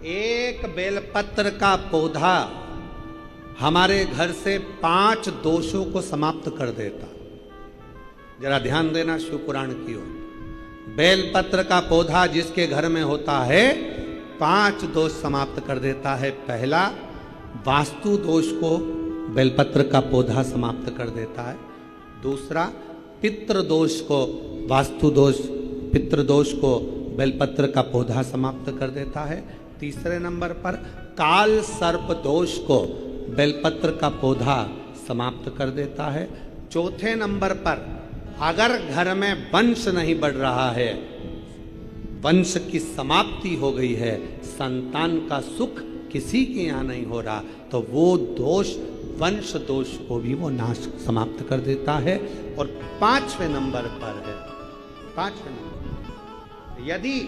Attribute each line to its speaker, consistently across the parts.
Speaker 1: एक बेलपत्र का पौधा हमारे घर से 5 दोषों को समाप्त कर देता। जरा ध्यान देना शिव पुराण की ओर। बेलपत्र का पौधा जिसके घर में होता है 5 दोष समाप्त कर देता है। पहला, वास्तु दोष को बेलपत्र का पौधा समाप्त कर देता है। दूसरा, पितृ दोष को, वास्तु दोष पितृ दोष को बेलपत्र का पौधा समाप्त कर देता है। तीसरे नंबर पर काल सर्प दोष को बेलपत्र का पौधा समाप्त कर देता है। चौथे नंबर पर अगर घर में वंश नहीं बढ़ रहा है, वंश की समाप्ति हो गई है, संतान का सुख किसी के यहाँ नहीं हो रहा, तो वो दोष, वंश दोष को भी वो नाश समाप्त कर देता है। और 5वें नंबर पर है, 5वें नंबर, यदि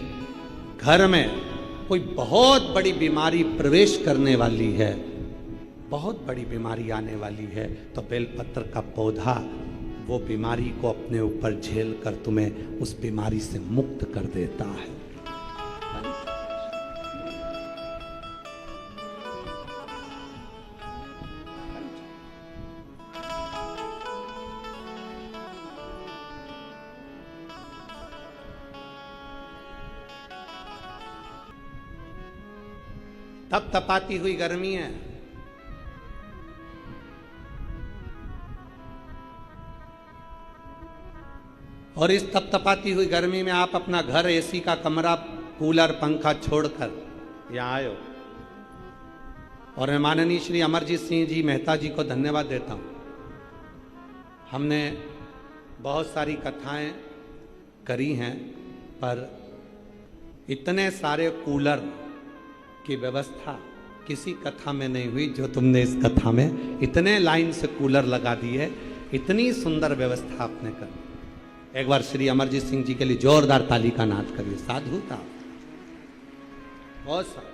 Speaker 1: घर में कोई बहुत बड़ी बीमारी प्रवेश करने वाली है, बहुत बड़ी बीमारी आने वाली है, तो बेलपत्र का पौधा वो बीमारी को अपने ऊपर झेल कर तुम्हें उस बीमारी से मुक्त कर देता है। तप तपाती हुई गर्मी है, और इस तपतपाती हुई गर्मी में आप अपना घर, एसी का कमरा, कूलर, पंखा छोड़कर यहाँ आए हो। और मैं माननीय श्री अमरजीत सिंह जी मेहता जी को धन्यवाद देता हूँ। हमने बहुत सारी कथाएं करी हैं, पर इतने सारे कूलर की व्यवस्था किसी कथा में नहीं हुई जो तुमने इस कथा में इतने लाइन से कूलर लगा दिए, इतनी सुंदर व्यवस्था आपने कर। एक बार श्री अमरजीत सिंह जी के लिए जोरदार ताली का नाद करिए। साधु था, बहुत सारा,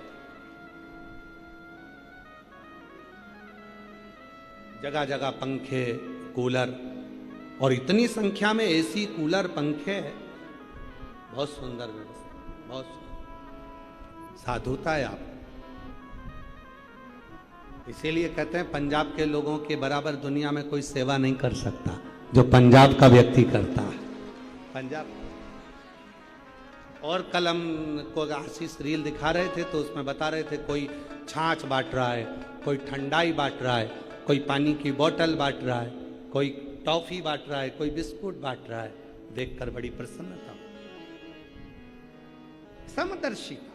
Speaker 1: जगह जगह पंखे, कूलर, और इतनी संख्या में एसी, कूलर, पंखे, बहुत सुंदर व्यवस्था, बहुत सुंदर। साधुता है आप। इसीलिए कहते हैं पंजाब के लोगों के बराबर दुनिया में कोई सेवा नहीं कर सकता जो पंजाब का व्यक्ति करता है। पंजाब। और कल हम को आशीष रील दिखा रहे थे, तो उसमें बता रहे थे कोई छाछ बांट रहा है, कोई ठंडाई बांट रहा है, कोई पानी की बोतल बांट रहा है, कोई टॉफी बांट रहा है, कोई बिस्कुट बांट रहा है। देखकर बड़ी प्रसन्नता। समदर्शिता,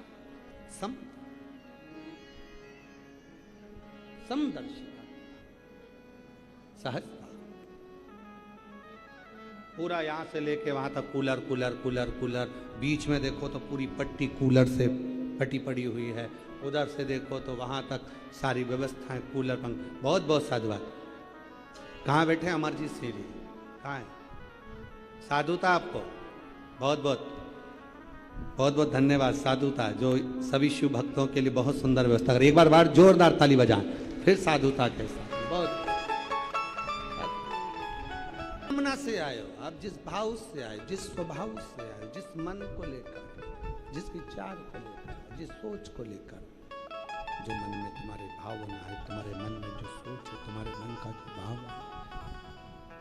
Speaker 1: समदर्शिता, सहजता। पूरा यहाँ से लेके वहाँ तक कूलर कूलर कूलर कूलर, बीच में देखो तो पूरी पट्टी कूलर से पटी पड़ी हुई है, उधर से देखो तो वहाँ तक सारी व्यवस्थाएं, कूलर, पंख। बहुत बहुत साधुवाद। कहाँ बैठे अमरजीत सिंह जी? कहाँ है? साधुता आपको बहुत बहुत बहुत बहुत धन्यवाद। साधुता जो सभी शिव भक्तों के लिए बहुत सुंदर व्यवस्था कर। एक बार जोरदार ताली बजाएं, फिर साधुता के साथ। बहुत कामना से आए हो आप, जिस भाव से आए, जिस स्वभाव से आए, जिस मन को लेकर, जिस विचार को लेकर, जिस सोच को लेकर, जो मन में तुम्हारे भावना है, तुम्हारे मन में जो सोच है, तुम्हारे मन का जो भाव है,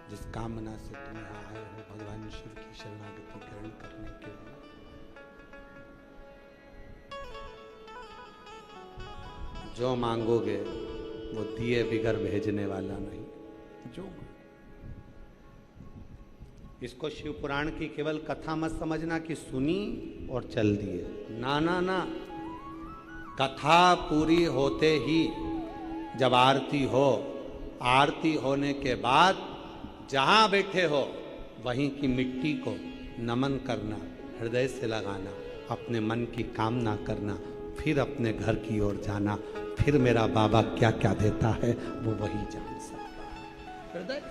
Speaker 1: जिस कामना से तुम यहाँ आए हो भगवान शिव की शरणागति ग्रहण करने के लिए, जो मांगोगे वो दिए बिगर भेजने वाला नहीं। जो इसको शिव पुराण की केवल कथा मत समझना कि सुनी और चल दिए। ना ना ना, कथा पूरी होते ही जब आरती हो, आरती होने के बाद जहाँ बैठे हो वहीं की मिट्टी को नमन करना, हृदय से लगाना, अपने मन की कामना करना, फिर अपने घर की ओर जाना। फिर मेरा बाबा क्या क्या देता है वो वही जान सकता है। हृदय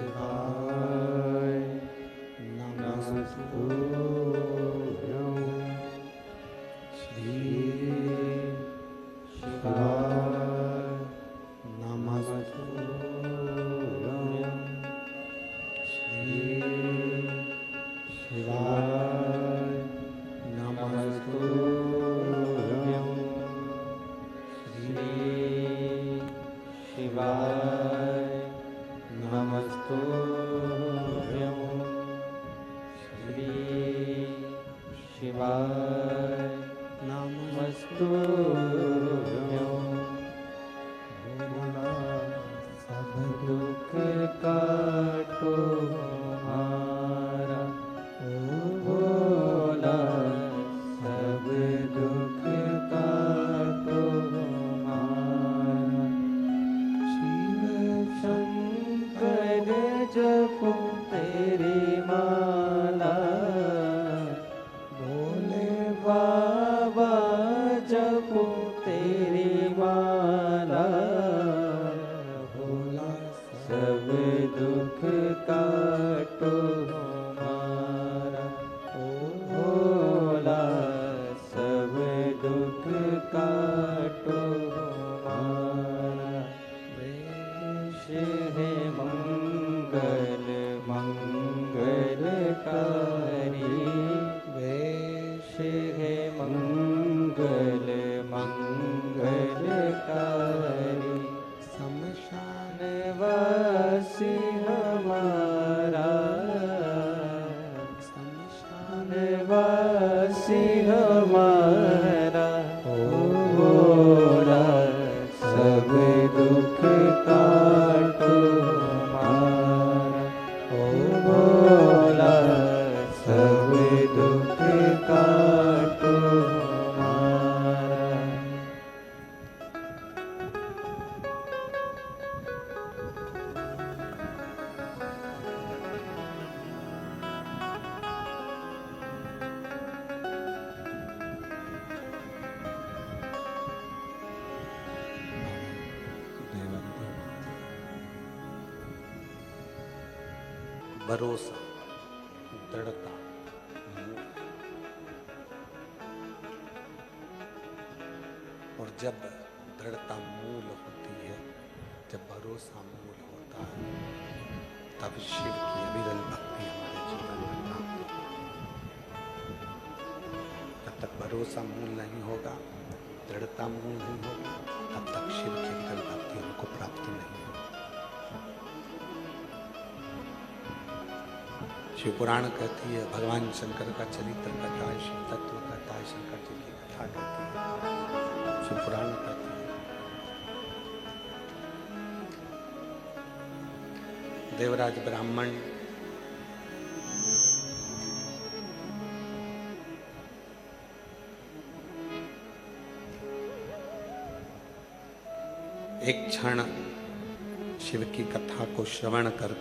Speaker 2: शिवाय नमस्तुभ्यं श्री शिवाय नमस्तुभ्यं श्री शिवाय नमस्तुभ्यं श्री शिवाय नमस्तुभ्यं श्री शिवाय नमस्तुभ्यं भोला सब दुख काटो हमारा ओ भोला सब दुख काटो हमारा शिव शंकर जपो तेरी माला भोले बाबा जपो तेरी माला भोला सब दुख काटो हमारा ओ भोला सब दुख काटो हमारा वेश है मंगल मंगलकारी वेश है मंगल मंगलकारी शमशान वासी हमारा शमशान वासी हमारा ओ भोला सब दुख काटो हमारा ओ भोला सब दुख काटो हमारा
Speaker 1: भरोसा, दृढ़ता, और जब दृढ़ता मूल होती है, जब भरोसा मूल होता है, तब शिव की अविरल भक्ति हमारे जीवन में प्राप्त होती है। जब तक भरोसा मूल नहीं होगा, दृढ़ता मूल नहीं होगी, तब तक शिव की अविरल भक्ति हमको प्राप्त नहीं होगी। शिव पुराण कहती है, भगवान शंकर का चरित्र कहता है, शिव तत्व कहता है, शंकर जी की कथा कहती है, शिव पुराण कहती है। देवराज ब्राह्मण एक क्षण शिव की कथा को श्रवण कर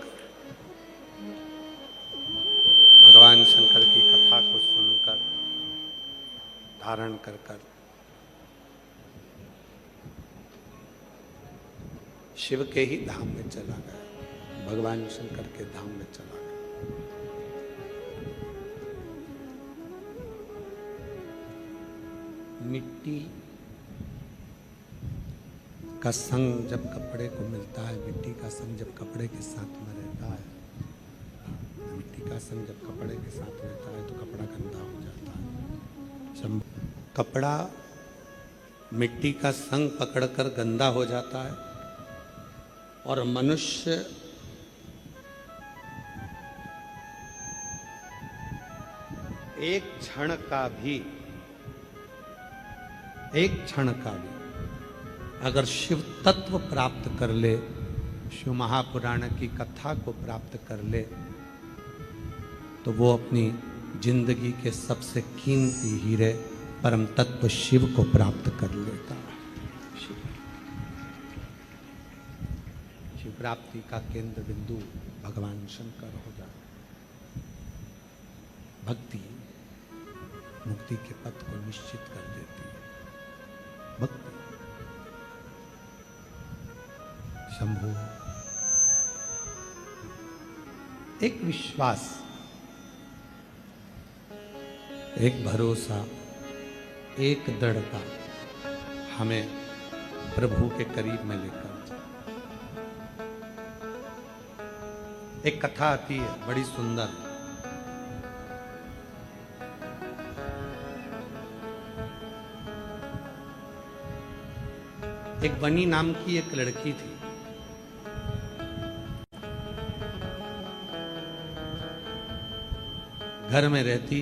Speaker 1: भगवान शंकर की कथा को सुनकर धारण कर शिव के ही धाम में चला गया, भगवान शंकर के धाम में चला गया। मिट्टी का संग जब कपड़े को मिलता है, मिट्टी का संग जब कपड़े के साथ में रहता है, मिट्टी का संग जब कपड़े के साथ रहता है तो कपड़ा गंदा हो जाता है। कपड़ा मिट्टी का संग पकड़कर गंदा हो जाता है और मनुष्य एक क्षण का भी अगर शिव तत्व प्राप्त कर ले, शिव महापुराण की कथा को प्राप्त कर ले, तो वो अपनी जिंदगी के सबसे कीमती हीरे परम तत्व शिव को प्राप्त कर लेता है। शिव प्राप्ति का केंद्र बिंदु भगवान शंकर हो जाता। भक्ति मुक्ति के पथ को निश्चित कर देती है। भक्ति शंभो एक विश्वास, एक भरोसा, एक दृढ़ता हमें प्रभु के करीब में लेकर जाए। एक कथा आती है बड़ी सुंदर, एक बनी नाम की एक लड़की थी। घर में रहती,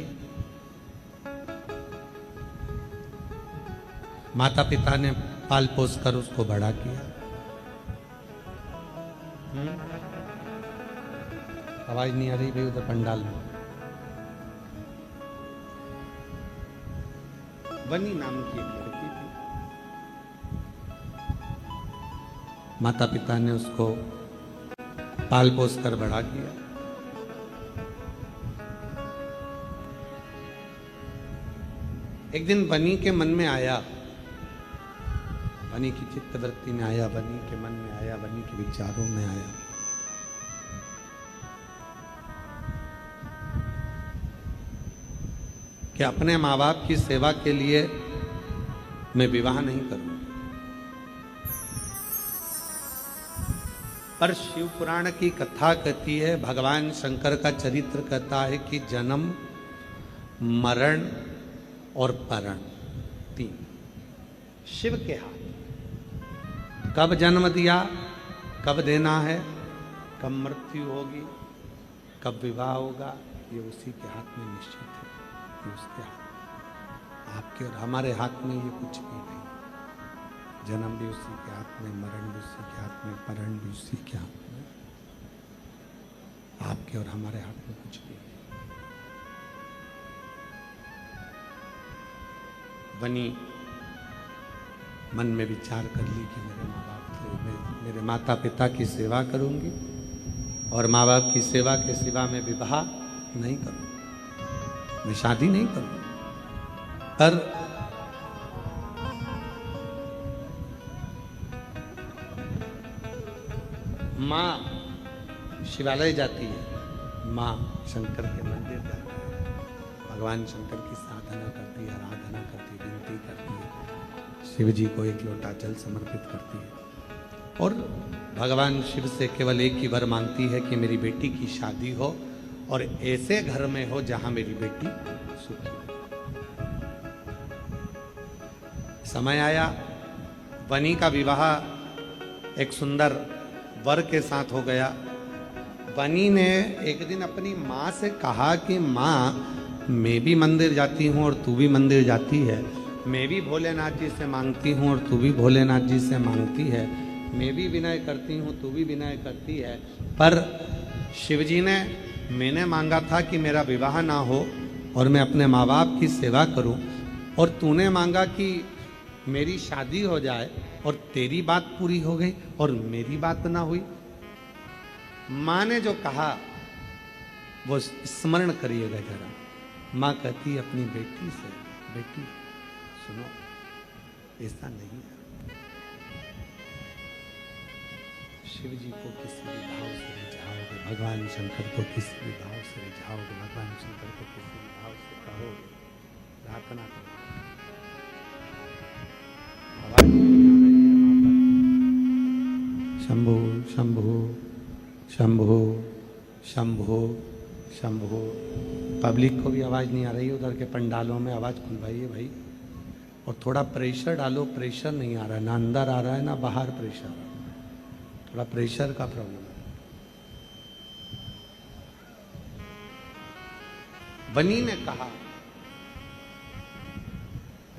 Speaker 1: माता पिता ने पाल पोस कर उसको बड़ा किया। आवाज नहीं आ रही भाई उधर पंडाल में। बनी नाम की एक लड़की थी। माता पिता ने उसको पाल पोस कर बड़ा किया। एक दिन बनी के मन में आया, बनी की चित्तवृत्ति में आया, बनी के मन में आया, बनी के विचारों में आया कि अपने माँ बाप की सेवा के लिए मैं विवाह नहीं करूंगी। पर शिव पुराण की कथा कहती है, भगवान शंकर का चरित्र कहता है कि जन्म, मरण और परण तीन शिव के हाथ। कब जन्म दिया, कब देना है, कब मृत्यु होगी, कब विवाह होगा, ये उसी के हाथ में निश्चित है। ये उसके हाथ, आपके और हमारे हाथ में ये कुछ भी नहीं। जन्म भी उसी के हाथ में, मरण भी उसी के हाथ में, परण भी उसी के हाथ में। आपके और हमारे हाथ में कुछ भी नहीं। बनी मन में विचार कर ली कि मेरे माँ बाप थे, मेरे माता पिता की सेवा करूंगी और माँ बाप की सेवा के सिवा मैं विवाह नहीं करूंगी, मैं शादी नहीं करूंगी। पर माँ शिवालय जाती है, माँ शंकर के मंदिर जाती है, भगवान शंकर की साधना करती है, आराधना करती है, विनती करती है, शिव जी को एक लोटा जल समर्पित करती है और भगवान शिव से केवल एक ही वर मांगती है कि मेरी बेटी की शादी हो और ऐसे घर में हो जहां मेरी बेटी सुखी हो। समय आया, बनी का विवाह एक सुंदर वर के साथ हो गया। बनी ने एक दिन अपनी माँ से कहा कि माँ, मैं भी मंदिर जाती हूँ और तू भी मंदिर जाती है, मैं भी भोलेनाथ जी से मांगती हूँ और तू भी भोलेनाथ जी से मांगती है, मैं भी विनय करती हूँ, तू भी विनय करती है, पर शिवजी ने, मैंने मांगा था कि मेरा विवाह ना हो और मैं अपने माँ बाप की सेवा करूँ, और तूने मांगा कि मेरी शादी हो जाए और तेरी बात पूरी हो गई और मेरी बात ना हुई। माँ ने जो कहा वो स्मरण करिएगा जरा। माँ कहती अपनी बेटी से, बेटी सुनो, ऐसा नहीं है, शिव जी को किसी भी भाव से रिझाओगे, भगवान शंकर को किसी भी भाव से रिझाओगे, भगवान शंकर को किसी भी भाव से कहोगे, प्रार्थना करो। शंभो शंभो शंभो शंभो शंभो। पब्लिक को भी आवाज नहीं आ रही, उधर के पंडालों में आवाज खुलवाइए भाई, और थोड़ा प्रेशर डालो। प्रेशर नहीं आ रहा है, ना अंदर आ रहा है ना बाहर प्रेशर, थोड़ा प्रेशर का प्रॉब्लम है। बनी ने कहा,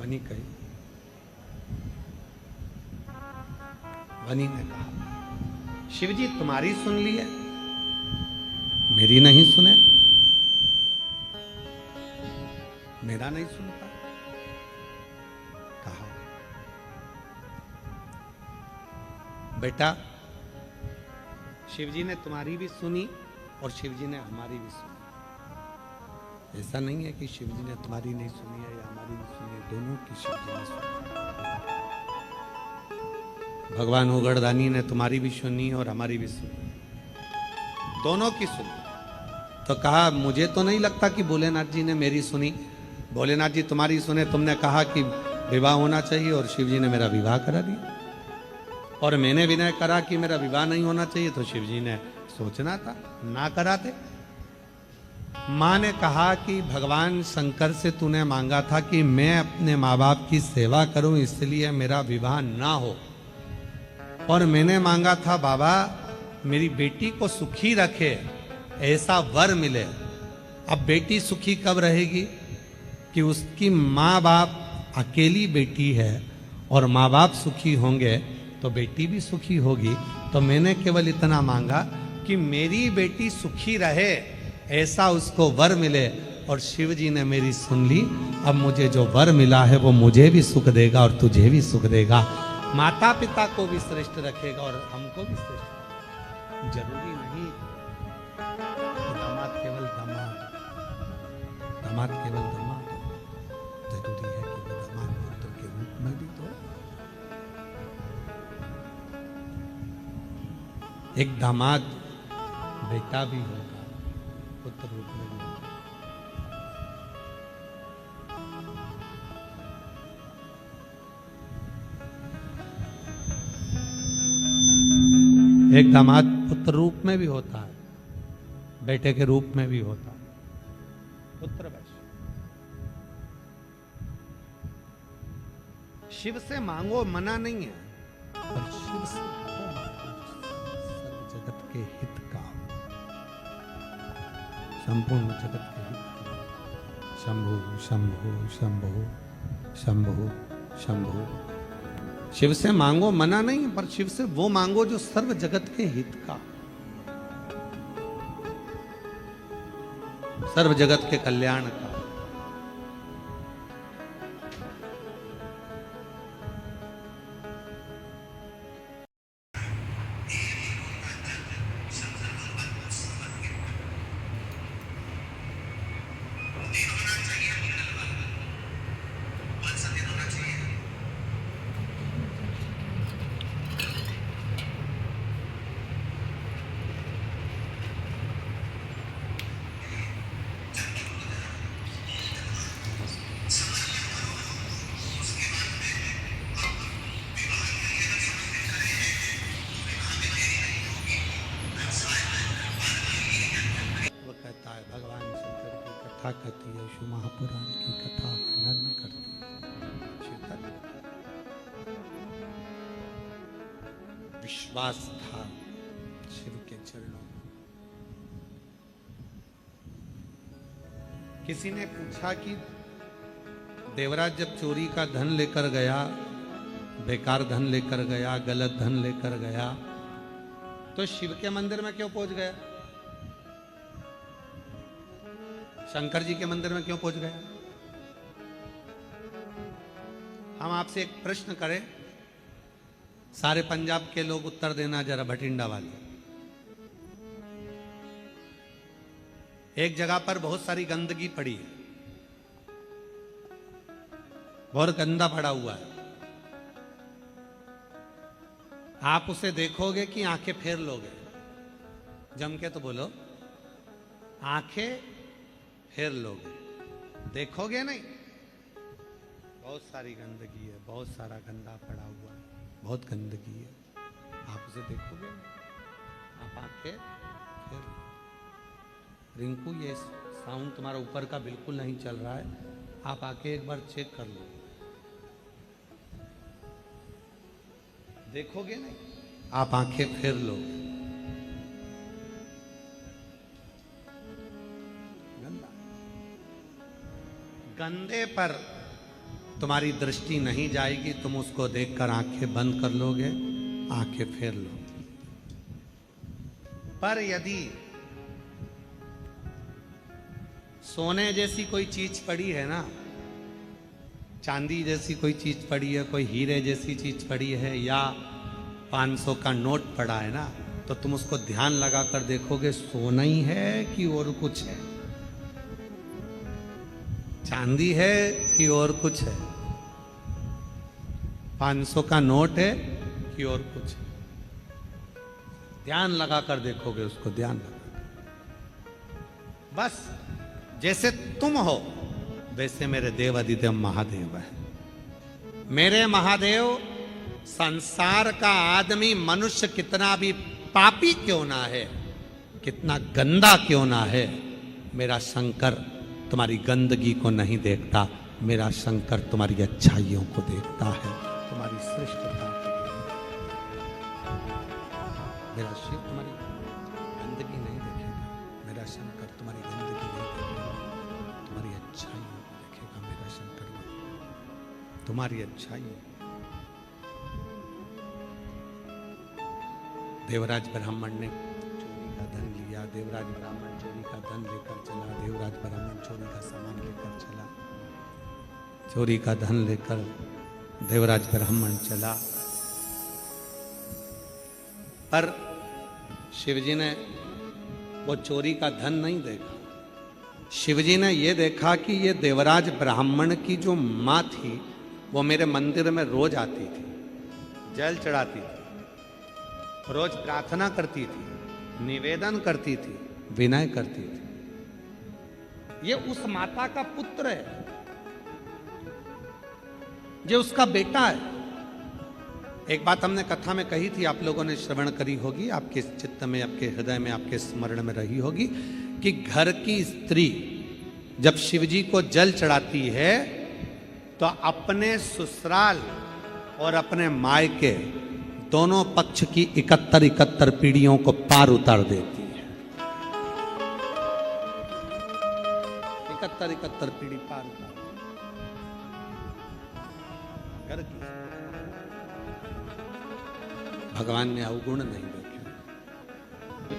Speaker 1: बनी कही, बनी ने कहा, शिवजी तुम्हारी सुन ली है, मेरी नहीं सुने, मेरा नहीं सुनता। कहा, बेटा शिवजी ने तुम्हारी भी सुनी और शिवजी ने हमारी भी सुनी। ऐसा नहीं है कि शिवजी ने तुम्हारी नहीं सुनी है या हमारी नहीं सुनी है, दोनों की शिवजी ने सुनी। भगवान उगड़दानी ने तुम्हारी भी सुनी और हमारी भी सुनी, दोनों की सुनी। तो कहा मुझे तो नहीं लगता कि भोलेनाथ जी ने मेरी सुनी। भोलेनाथ जी तुम्हारी सुने, तुमने कहा कि विवाह होना चाहिए और शिव जी ने मेरा विवाह करा दिया। और मैंने विनय करा कि मेरा विवाह नहीं होना चाहिए, तो शिव जी ने सोचना था, ना कराते। माँ ने कहा कि भगवान शंकर से तूने मांगा था कि मैं अपने माँ बाप की सेवा करूं, इसलिए मेरा विवाह ना हो। और मैंने मांगा था बाबा मेरी बेटी को सुखी रखे, ऐसा वर मिले। अब बेटी सुखी कब रहेगी कि उसकी माँ बाप अकेली बेटी है, और माँ बाप सुखी होंगे तो बेटी भी सुखी होगी। तो मैंने केवल इतना मांगा कि मेरी बेटी सुखी रहे, ऐसा उसको वर मिले। और शिव जी ने मेरी सुन ली। अब मुझे जो वर मिला है वो मुझे भी सुख देगा और तुझे भी सुख देगा, माता पिता को भी श्रेष्ठ रखेगा और हमको भी श्रेष्ठ। जरूरी नहीं दामाद केवल दामाद, दामाद केवल दामाद, जरूरी है कि वो दामाद पुत्र के रूप में भी तो। एक दामाद बेटा भी होगा, पुत्र रूप में भी होगा। एक दामाद पुत्र रूप में भी होता है, बेटे के रूप में भी होता है। पुत्र वैश्य शिव से मांगो, मना नहीं है, पर शिव से सर्व जगत के हित का, संपूर्ण जगत के हित का। शंभु शंभु शंभु शंभु शंभु। शिव से मांगो, मना नहीं, पर शिव से वो मांगो जो सर्व जगत के हित का, सर्व जगत के कल्याण का। भगवान शंकर की कथा कहती है, शिव महापुराण की कथा वर्णन करती है। विश्वास था शिव के चरणों में। किसी ने पूछा कि देवराज जब चोरी का धन लेकर गया, बेकार धन लेकर गया, गलत धन लेकर गया, तो शिव के मंदिर में क्यों पहुंच गया? शंकर जी के मंदिर में क्यों पहुंच गया? हम आपसे एक प्रश्न करें, सारे पंजाब के लोग उत्तर देना जरा, भटिंडा वाले। एक जगह पर बहुत सारी गंदगी पड़ी है, बहुत गंदा पड़ा हुआ है। आप उसे देखोगे कि आंखें फेर लोगे? जम के तो बोलो, आंखें फेर लोगे, देखोगे नहीं। बहुत सारी गंदगी है, बहुत सारा गंदा पड़ा हुआ है, बहुत गंदगी है, आप उसे देखोगे नहीं, आप आंखें फेर। रिंकू, ये साउंड तुम्हारा ऊपर का बिल्कुल नहीं चल रहा है, आप आके एक बार चेक कर लो, देखोगे नहीं, आप आंखें फेर लोगे। गंदे पर तुम्हारी दृष्टि नहीं जाएगी, तुम उसको देखकर आंखें बंद कर लोगे, आंखें फेर लोगे। पर यदि सोने जैसी कोई चीज पड़ी है ना, चांदी जैसी कोई चीज पड़ी है, कोई हीरे जैसी चीज पड़ी है, या 500 का नोट पड़ा है ना, तो तुम उसको ध्यान लगाकर देखोगे सोना ही है कि और कुछ है, चांदी है कि और कुछ है, 500 का नोट है कि और कुछ है। ध्यान लगाकर देखोगे उसको, ध्यान लगा। बस जैसे तुम हो वैसे मेरे देवादिदेव महादेव है। मेरे महादेव संसार का आदमी मनुष्य कितना भी पापी क्यों ना है, कितना गंदा क्यों ना है, मेरा शंकर तुम्हारी गंदगी को नहीं देखता, मेरा शंकर तुम्हारी अच्छाइयों को देखता है, तुम्हारी श्रेष्ठता को देखता है। मेरा शिव तुम्हारी गंदगी नहीं देखेगा, मेरा शंकर तुम्हारी गंदगी नहीं देखेगा, तुम्हारी अच्छाइयों को देखेगा मेरा शंकर, तुम्हारी अच्छाइयों। देवराज ब्राह्मण ने चोरी का धन लिया, देवराज ब्राह्मण चोरी का धन लेकर चला, देवराज ब्राह्मण चोरी का सामान लेकर चला, चोरी का धन लेकर देवराज ब्राह्मण चला। पर शिवजी ने वो चोरी का धन नहीं देखा, शिवजी ने ये देखा कि ये देवराज ब्राह्मण की जो माँ थी वो मेरे मंदिर में रोज आती थी, जल चढ़ाती थी, रोज प्रार्थना करती थी, निवेदन करती थी, विनय करती थी। ये उस माता का पुत्र है, ये उसका बेटा है। एक बात हमने कथा में कही थी, आप लोगों ने श्रवण करी होगी, आपके चित्त में, आपके हृदय में, आपके स्मरण में रही होगी कि घर की स्त्री जब शिवजी को जल चढ़ाती है तो अपने ससुराल और अपने मायके दोनों पक्ष की 71 पीढ़ियों को पार उतार देती है। 71 पीढ़ी पार उतार घर की। भगवान ने अवगुण नहीं देखे।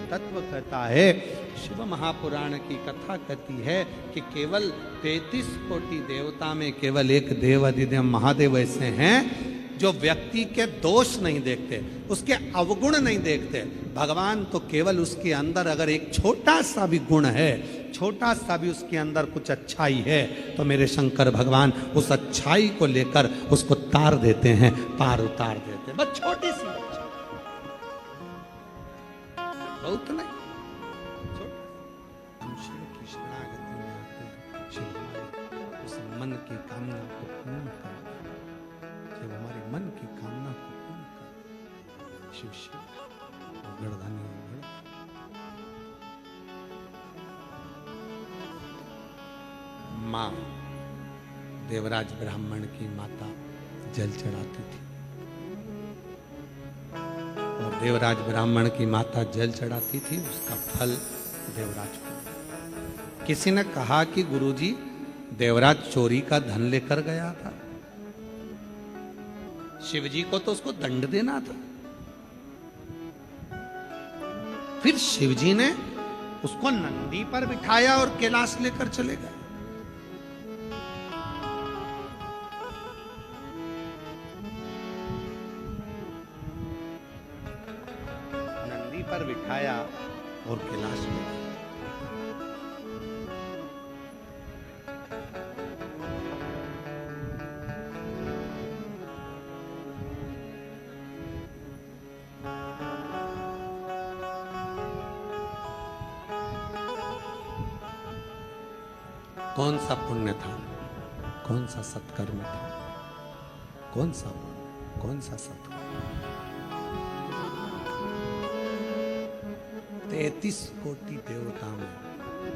Speaker 1: तत्व कहता है, शिव महापुराण की कथा कहती है कि केवल 33 कोटि देवता में केवल एक देव अधिदेव महादेव ऐसे हैं जो व्यक्ति के दोष नहीं देखते, उसके अवगुण नहीं देखते। भगवान तो केवल उसके अंदर अगर एक छोटा सा भी गुण है, छोटा सा भी उसके अंदर कुछ अच्छाई है, तो मेरे शंकर भगवान उस अच्छाई को लेकर उसको तार देते हैं, पार उतार देते हैं। बस छोटी सी, बहुत नहीं, हम शिव की शरणागति में आते हैं। शिव हमारे उस मन की कामना को पूर्ण कर, शिव हमारी मन की कामना को पूर्ण कर। शिव शिव गर्दानी माँ देवराज ब्राह्मण की माता जल चढ़ाती थी, और देवराज ब्राह्मण की माता जल चढ़ाती थी, उसका फल देवराज को। किसी ने कहा कि गुरुजी देवराज चोरी का धन लेकर गया था, शिवजी को तो उसको दंड देना था। फिर शिवजी ने उसको नंदी पर बिठाया और कैलाश लेकर चले गए। नंदी पर बिठाया और कैलाश ले गए। कौन सा पुण्य था, कौन सा सत्कर्म था, कौन सा पुण्य, कौन सा सत्कर्म। 33 कोटि देवता में,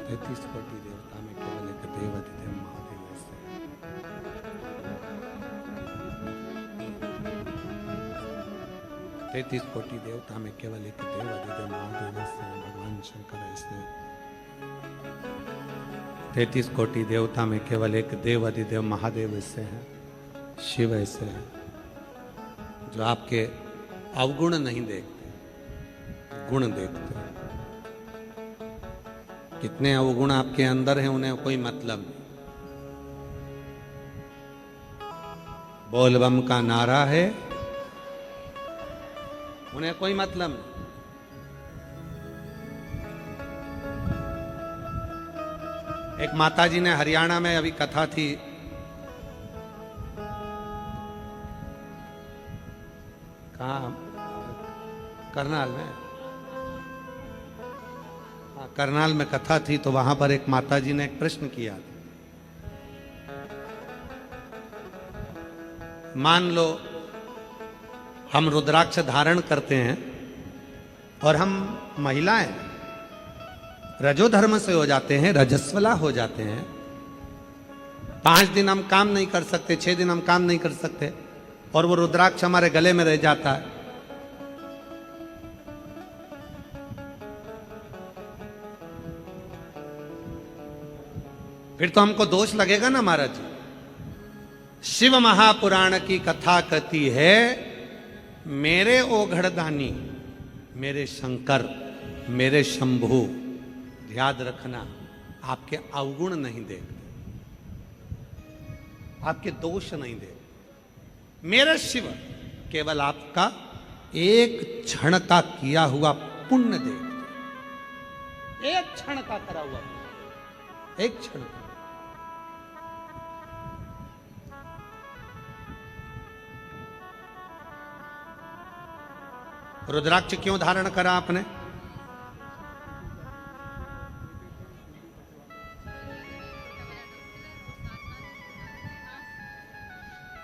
Speaker 1: 33 कोटि देवता में केवल एक देवाधिदेव महादेव ऐसे हैं। 33 कोटि देवता में केवल एक देवाधिदेव महादेव ऐसे हैं, भगवान शंकर ऐसे हैं। 33 कोटि देवता में केवल एक देव अधिदेव महादेव ऐसे हैं, शिव ऐसे हैं, जो आपके अवगुण नहीं देखते, गुण देखते हैं। कितने अवगुण आपके अंदर हैं उन्हें कोई मतलब नहीं। बोलबम का नारा है, उन्हें कोई मतलब नहीं। एक माताजी ने हरियाणा में अभी कथा थी, कहाँ, करनाल में, हाँ करनाल में कथा थी तो वहां पर एक माता जी ने एक प्रश्न किया। मान लो हम रुद्राक्ष धारण करते हैं और हम महिलाएं रजोधर्म से हो जाते हैं, रजस्वला हो जाते हैं। 5 दिन हम काम नहीं कर सकते, 6 दिन हम काम नहीं कर सकते और वो रुद्राक्ष हमारे गले में रह जाता है। फिर तो हमको दोष लगेगा ना महाराज जी। शिव महापुराण की कथा कहती है, मेरे ओघड़दानी, मेरे शंकर, मेरे शंभु, याद रखना आपके अवगुण नहीं देखते, आपके दोष नहीं देखते। मेरे शिव केवल आपका एक क्षण का किया हुआ पुण्य देखते, एक क्षण का करा हुआ, एक क्षण का। रुद्राक्ष क्यों धारण करा आपने?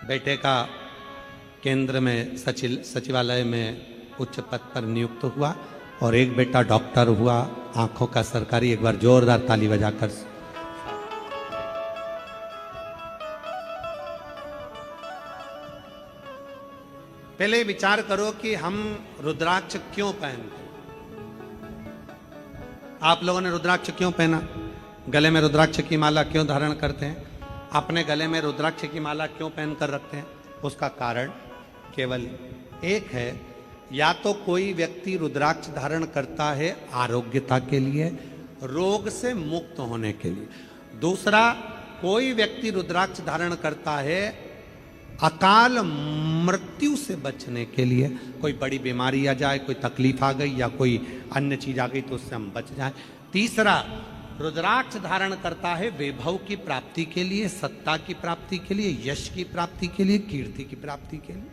Speaker 1: बेटे का केंद्र में सचिवालय में उच्च पद पर नियुक्त हुआ और एक बेटा डॉक्टर हुआ, आंखों का सरकारी। एक बार जोरदार ताली बजाकर। पहले विचार करो कि हम रुद्राक्ष क्यों पहनते हैं। आप लोगों ने रुद्राक्ष क्यों पहना? गले में रुद्राक्ष की माला क्यों धारण करते हैं? अपने गले में रुद्राक्ष की माला क्यों पहन कर रखते हैं? उसका कारण केवल एक है। या तो कोई व्यक्ति रुद्राक्ष धारण करता है आरोग्यता के लिए, रोग से मुक्त होने के लिए। दूसरा, कोई व्यक्ति रुद्राक्ष धारण करता है अकाल मृत्यु से बचने के लिए। कोई बड़ी बीमारी आ जाए, कोई तकलीफ आ गई या कोई अन्य चीज आ गई तो उससे हम बच जाए। तीसरा, रुद्राक्ष धारण करता है वैभव की प्राप्ति के लिए, सत्ता की प्राप्ति के लिए, यश की प्राप्ति के लिए, कीर्ति की प्राप्ति के लिए।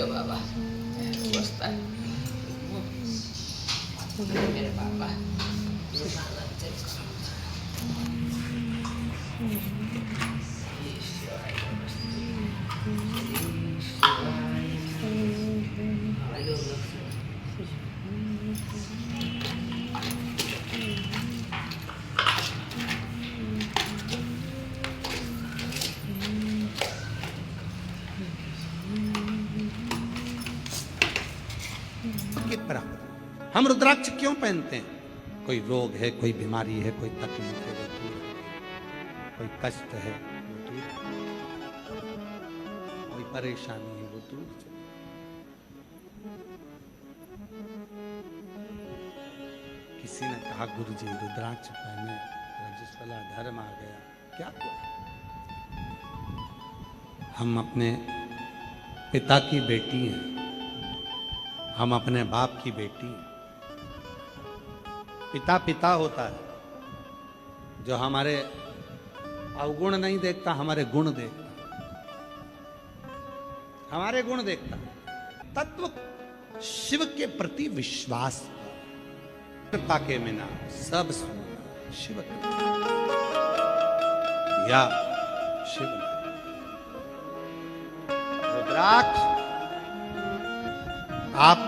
Speaker 3: Bapak, Ustaz, Bapak,
Speaker 1: हम रुद्राक्ष क्यों पहनते हैं? कोई रोग है, कोई बीमारी है, कोई तकलीफ है, वो दूर है। कोई कष्ट है, वो दूर है। कोई परेशानी है, वो दूर है। किसी ने कहा, गुरुजी रुद्राक्ष पहने, रजस्वला धर्म आ गया, क्या हुआ? हम अपने पिता की बेटी हैं, हम अपने बाप की बेटी हैं। पिता पिता होता है जो हमारे अवगुण नहीं देखता, हमारे गुण देखता, हमारे गुण देखता। तत्व शिव के प्रति विश्वास, कृपा के बिना सब शिव या शिव। रुद्राक्ष आप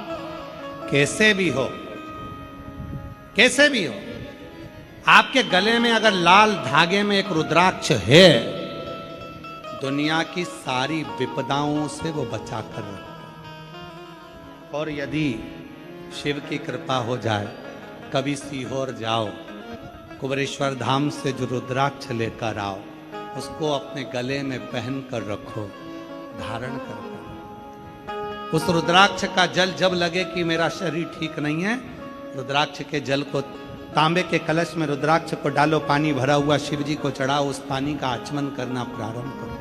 Speaker 1: कैसे भी हो, कैसे भी हो, आपके गले में अगर लाल धागे में एक रुद्राक्ष है, दुनिया की सारी विपदाओं से वो बचा कर रखता। और यदि शिव की कृपा हो जाए, कभी सीहोर जाओ, कुबेरेश्वर धाम से जो रुद्राक्ष लेकर आओ, उसको अपने गले में पहन कर रखो, धारण कर। उस रुद्राक्ष का जल जब लगे कि मेरा शरीर ठीक नहीं है, रुद्राक्ष के जल को तांबे के कलश में रुद्राक्ष को डालो, पानी भरा हुआ शिव जी को चढ़ाओ, उस पानी का आचमन करना प्रारंभ करो।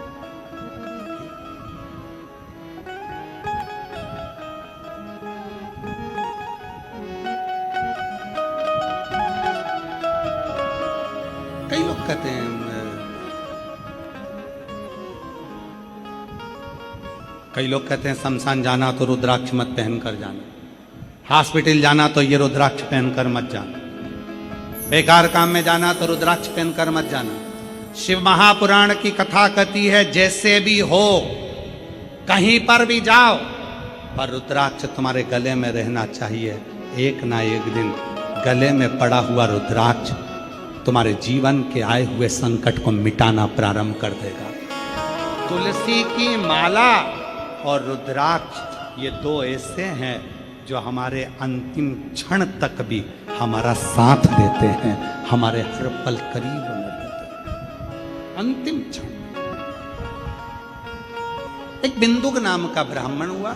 Speaker 1: कई लोग कहते हैं शमशान जाना तो रुद्राक्ष मत पहन कर जाना, हॉस्पिटल जाना तो ये रुद्राक्ष पहनकर मत जाना, बेकार काम में जाना तो रुद्राक्ष पहनकर मत जाना। शिव महापुराण की कथा कहती है जैसे भी हो, कहीं पर भी जाओ, पर रुद्राक्ष तुम्हारे गले में रहना चाहिए। एक ना एक दिन गले में पड़ा हुआ रुद्राक्ष तुम्हारे जीवन के आए हुए संकट को मिटाना प्रारंभ कर देगा। तुलसी की माला और रुद्राक्ष ये दो ऐसे हैं जो हमारे अंतिम क्षण तक भी हमारा साथ देते हैं, हमारे हर पल करीब होने देते हैं। अंतिम क्षण। एक बिंदुक नाम का ब्राह्मण हुआ,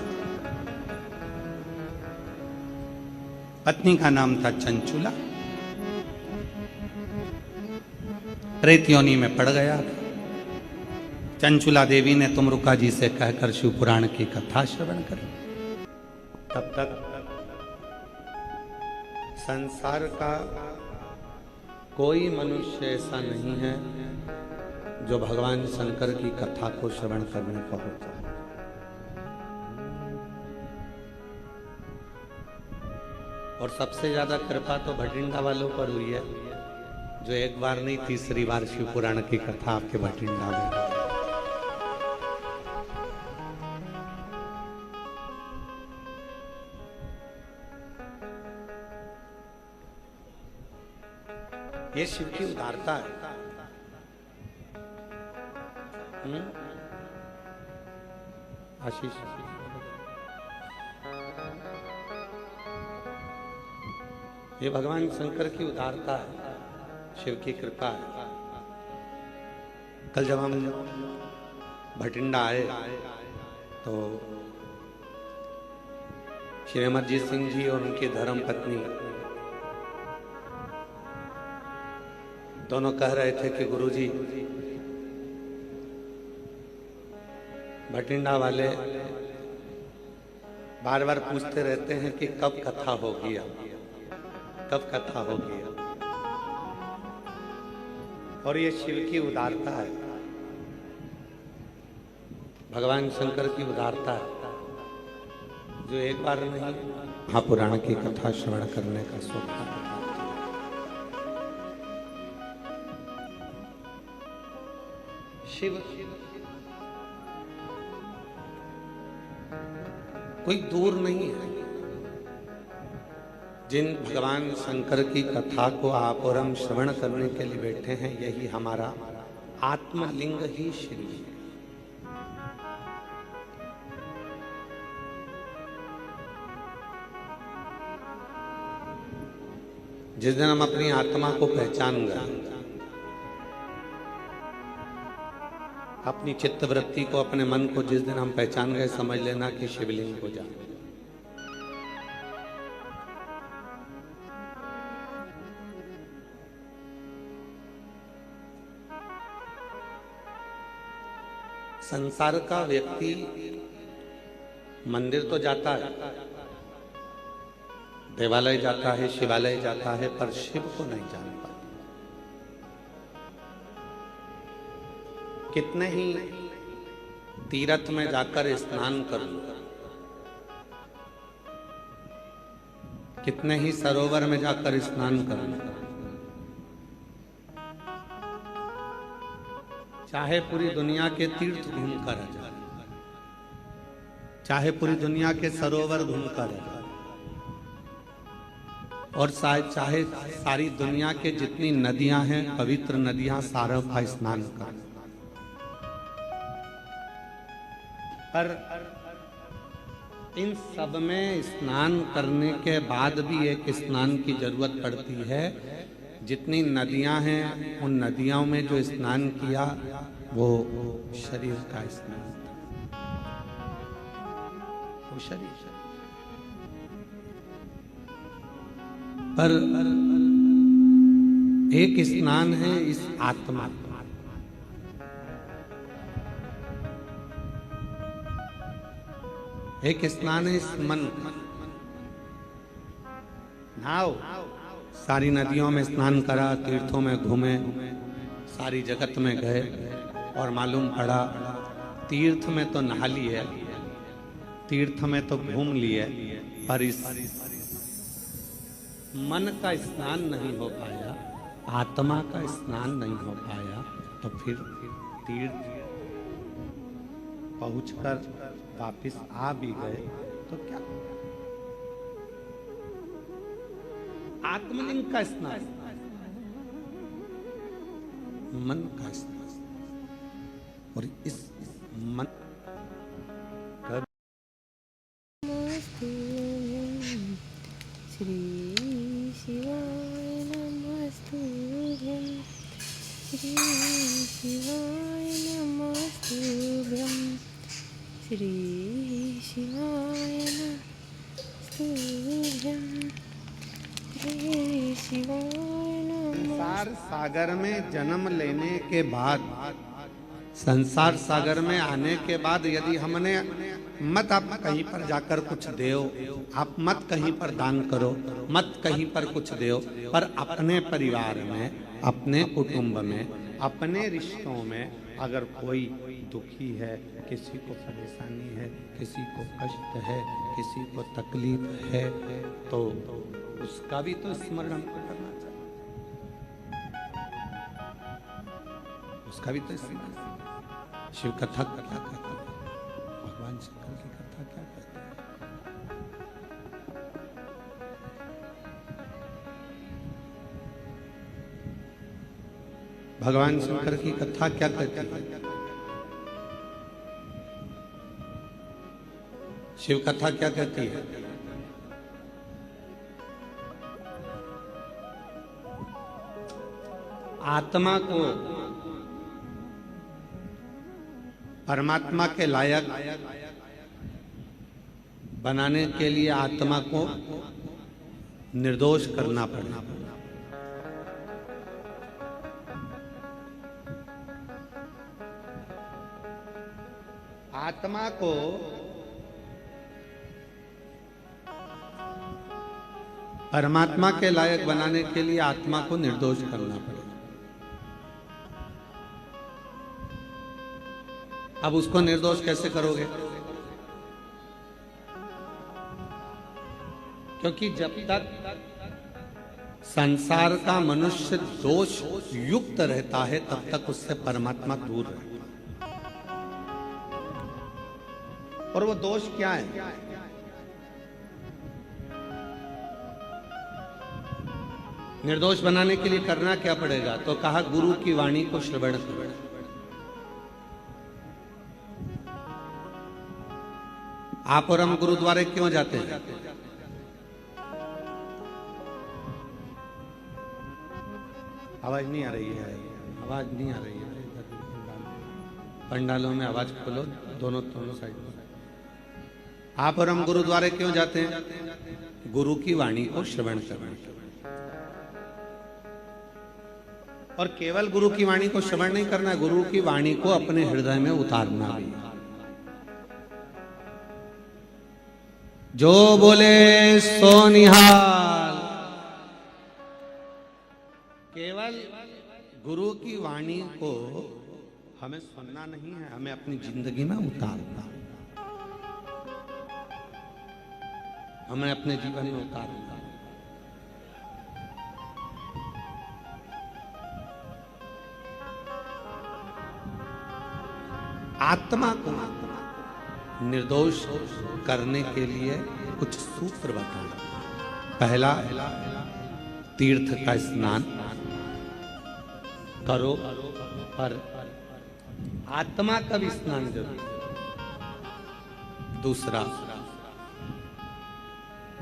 Speaker 1: पत्नी का नाम था चंचुला, प्रेत योनि में पड़ गया था। चंचुला देवी ने तुमरुका जी से कहकर शिव पुराण की कथा श्रवण करी। तब तक संसार का कोई मनुष्य ऐसा नहीं है जो भगवान शंकर की कथा को श्रवण करने का होता है। और सबसे ज्यादा कृपा तो भटिंडा वालों पर हुई है, जो एक बार नहीं तीसरी बार शिव पुराण की कथा आपके भटिंडा में। ये शिव की उदारता है। आशीष, ये भगवान शंकर की उदारता है, शिव की कृपा है। कल जब हम भटिंडा आए तो श्री अमरजीत सिंह जी और उनकी धर्म पत्नी दोनों कह रहे थे कि गुरुजी, भटिंडा वाले बार बार पूछते रहते हैं कि कब कथा होगी, कब कथा होगी। और ये शिव की उदारता है, भगवान शंकर की उदारता है, जो एक बार नहीं महापुराण की कथा श्रवण करने का सौभाग्य। शिव कोई दूर नहीं है। जिन भगवान शंकर की कथा को आप और हम श्रवण करने के लिए बैठे हैं, यही हमारा आत्मलिंग ही शिव है। जिस दिन हम अपनी आत्मा को पहचान गए, अपनी चित्त वृत्ति को, अपने मन को जिस दिन हम पहचान गए, समझ लेना कि शिवलिंग हो जाए। संसार का व्यक्ति मंदिर तो जाता है, देवालय जाता है, शिवालय जाता है, पर शिव को नहीं जान पाता। कितने ही तीर्थ में जाकर स्नान कर लो, कितने ही सरोवर में जाकर स्नान कर लो, चाहे पूरी दुनिया के तीर्थ घूमकर आ जाए, चाहे पूरी दुनिया के सरोवर घूमकर आ जाए, और चाहे सारी दुनिया के जितनी नदियां हैं, पवित्र नदियां, सारों का स्नान कर, पर इन सब में स्नान करने के बाद भी एक स्नान की जरूरत पड़ती है। जितनी नदियां हैं, उन नदियों में जो स्नान किया वो शरीर का स्नान था, वो शरीर। पर एक स्नान है इस आत्मा, एक स्नान है इस मन। नहाओ, सारी नदियों में स्नान करा, तीर्थों में घूमे, सारी जगत में गए, और मालूम पड़ा तीर्थ में तो नहा लिए, तीर्थ में तो घूम लिए, पर इस मन का स्नान नहीं हो पाया, आत्मा का स्नान नहीं हो पाया, तो फिर तीर्थ पहुंचकर वापिस आ भी गए तो क्या? आत्मलिंग का स्नान, मन का स्नान, और इस मन कर
Speaker 4: श्री शिवाय नमस्तुभ्यं, श्री शिवाय नमस्तुभ्यं, श्री शिवाय नमस्तुभ्यं, श्री शिवाय
Speaker 1: संसार सागर में जन्म लेने के बाद, संसार सागर में आने के बाद यदि हमने मत आप कहीं पर जाकर कुछ दो, आप मत कहीं पर दान करो, मत कहीं पर कुछ दो, पर अपने परिवार में, अपने कुटुंब में, अपने रिश्तों में अगर कोई दुखी है, किसी को परेशानी है, किसी को कष्ट है, किसी को तकलीफ है, तो उसका भी तो स्मरण हमको करना चाहिए, उसका भी तो स्मरण। शिव कथा क्या कहती है, भगवान शंकर की कथा क्या कहती है? भगवान शंकर की कथा क्या कहती है? शिव कथा क्या कहती है? आत्मा को परमात्मा के लायक बनाने के लिए आत्मा को निर्दोष करना पड़ेगा। आत्मा को परमात्मा के लायक बनाने के लिए आत्मा को निर्दोष करना पड़ेगा। अब उसको निर्दोष कैसे करोगे? क्योंकि जब तक संसार का मनुष्य दोष युक्त रहता है तब तक उससे परमात्मा दूर रहता है। और वो दोष क्या है? निर्दोष बनाने के लिए करना क्या पड़ेगा? तो कहा गुरु की वाणी को श्रवण करो। आप और हम गुरुद्वारे क्यों जाते हैं? आवाज नहीं आ रही है, आवाज नहीं आ रही है। पंडालों में आवाज खोलो, दोनों साइड में। आप और हम गुरुद्वारे क्यों जाते हैं? गुरु की वाणी को श्रवण करने। और केवल गुरु की वाणी को श्रवण नहीं करना, गुरु की वाणी को अपने हृदय में उतारना भी। जो बोले सो निहाल। केवल गुरु की वाणी को हमें सुनना नहीं है, हमें अपनी जिंदगी में उतारना, हमें अपने जीवन में उतारना। आत्मा को निर्दोष करने के लिए कुछ सूत्र बताएं। पहला, तीर्थ का स्नान करो, पर आत्मा का भी स्नान जरूर। दूसरा,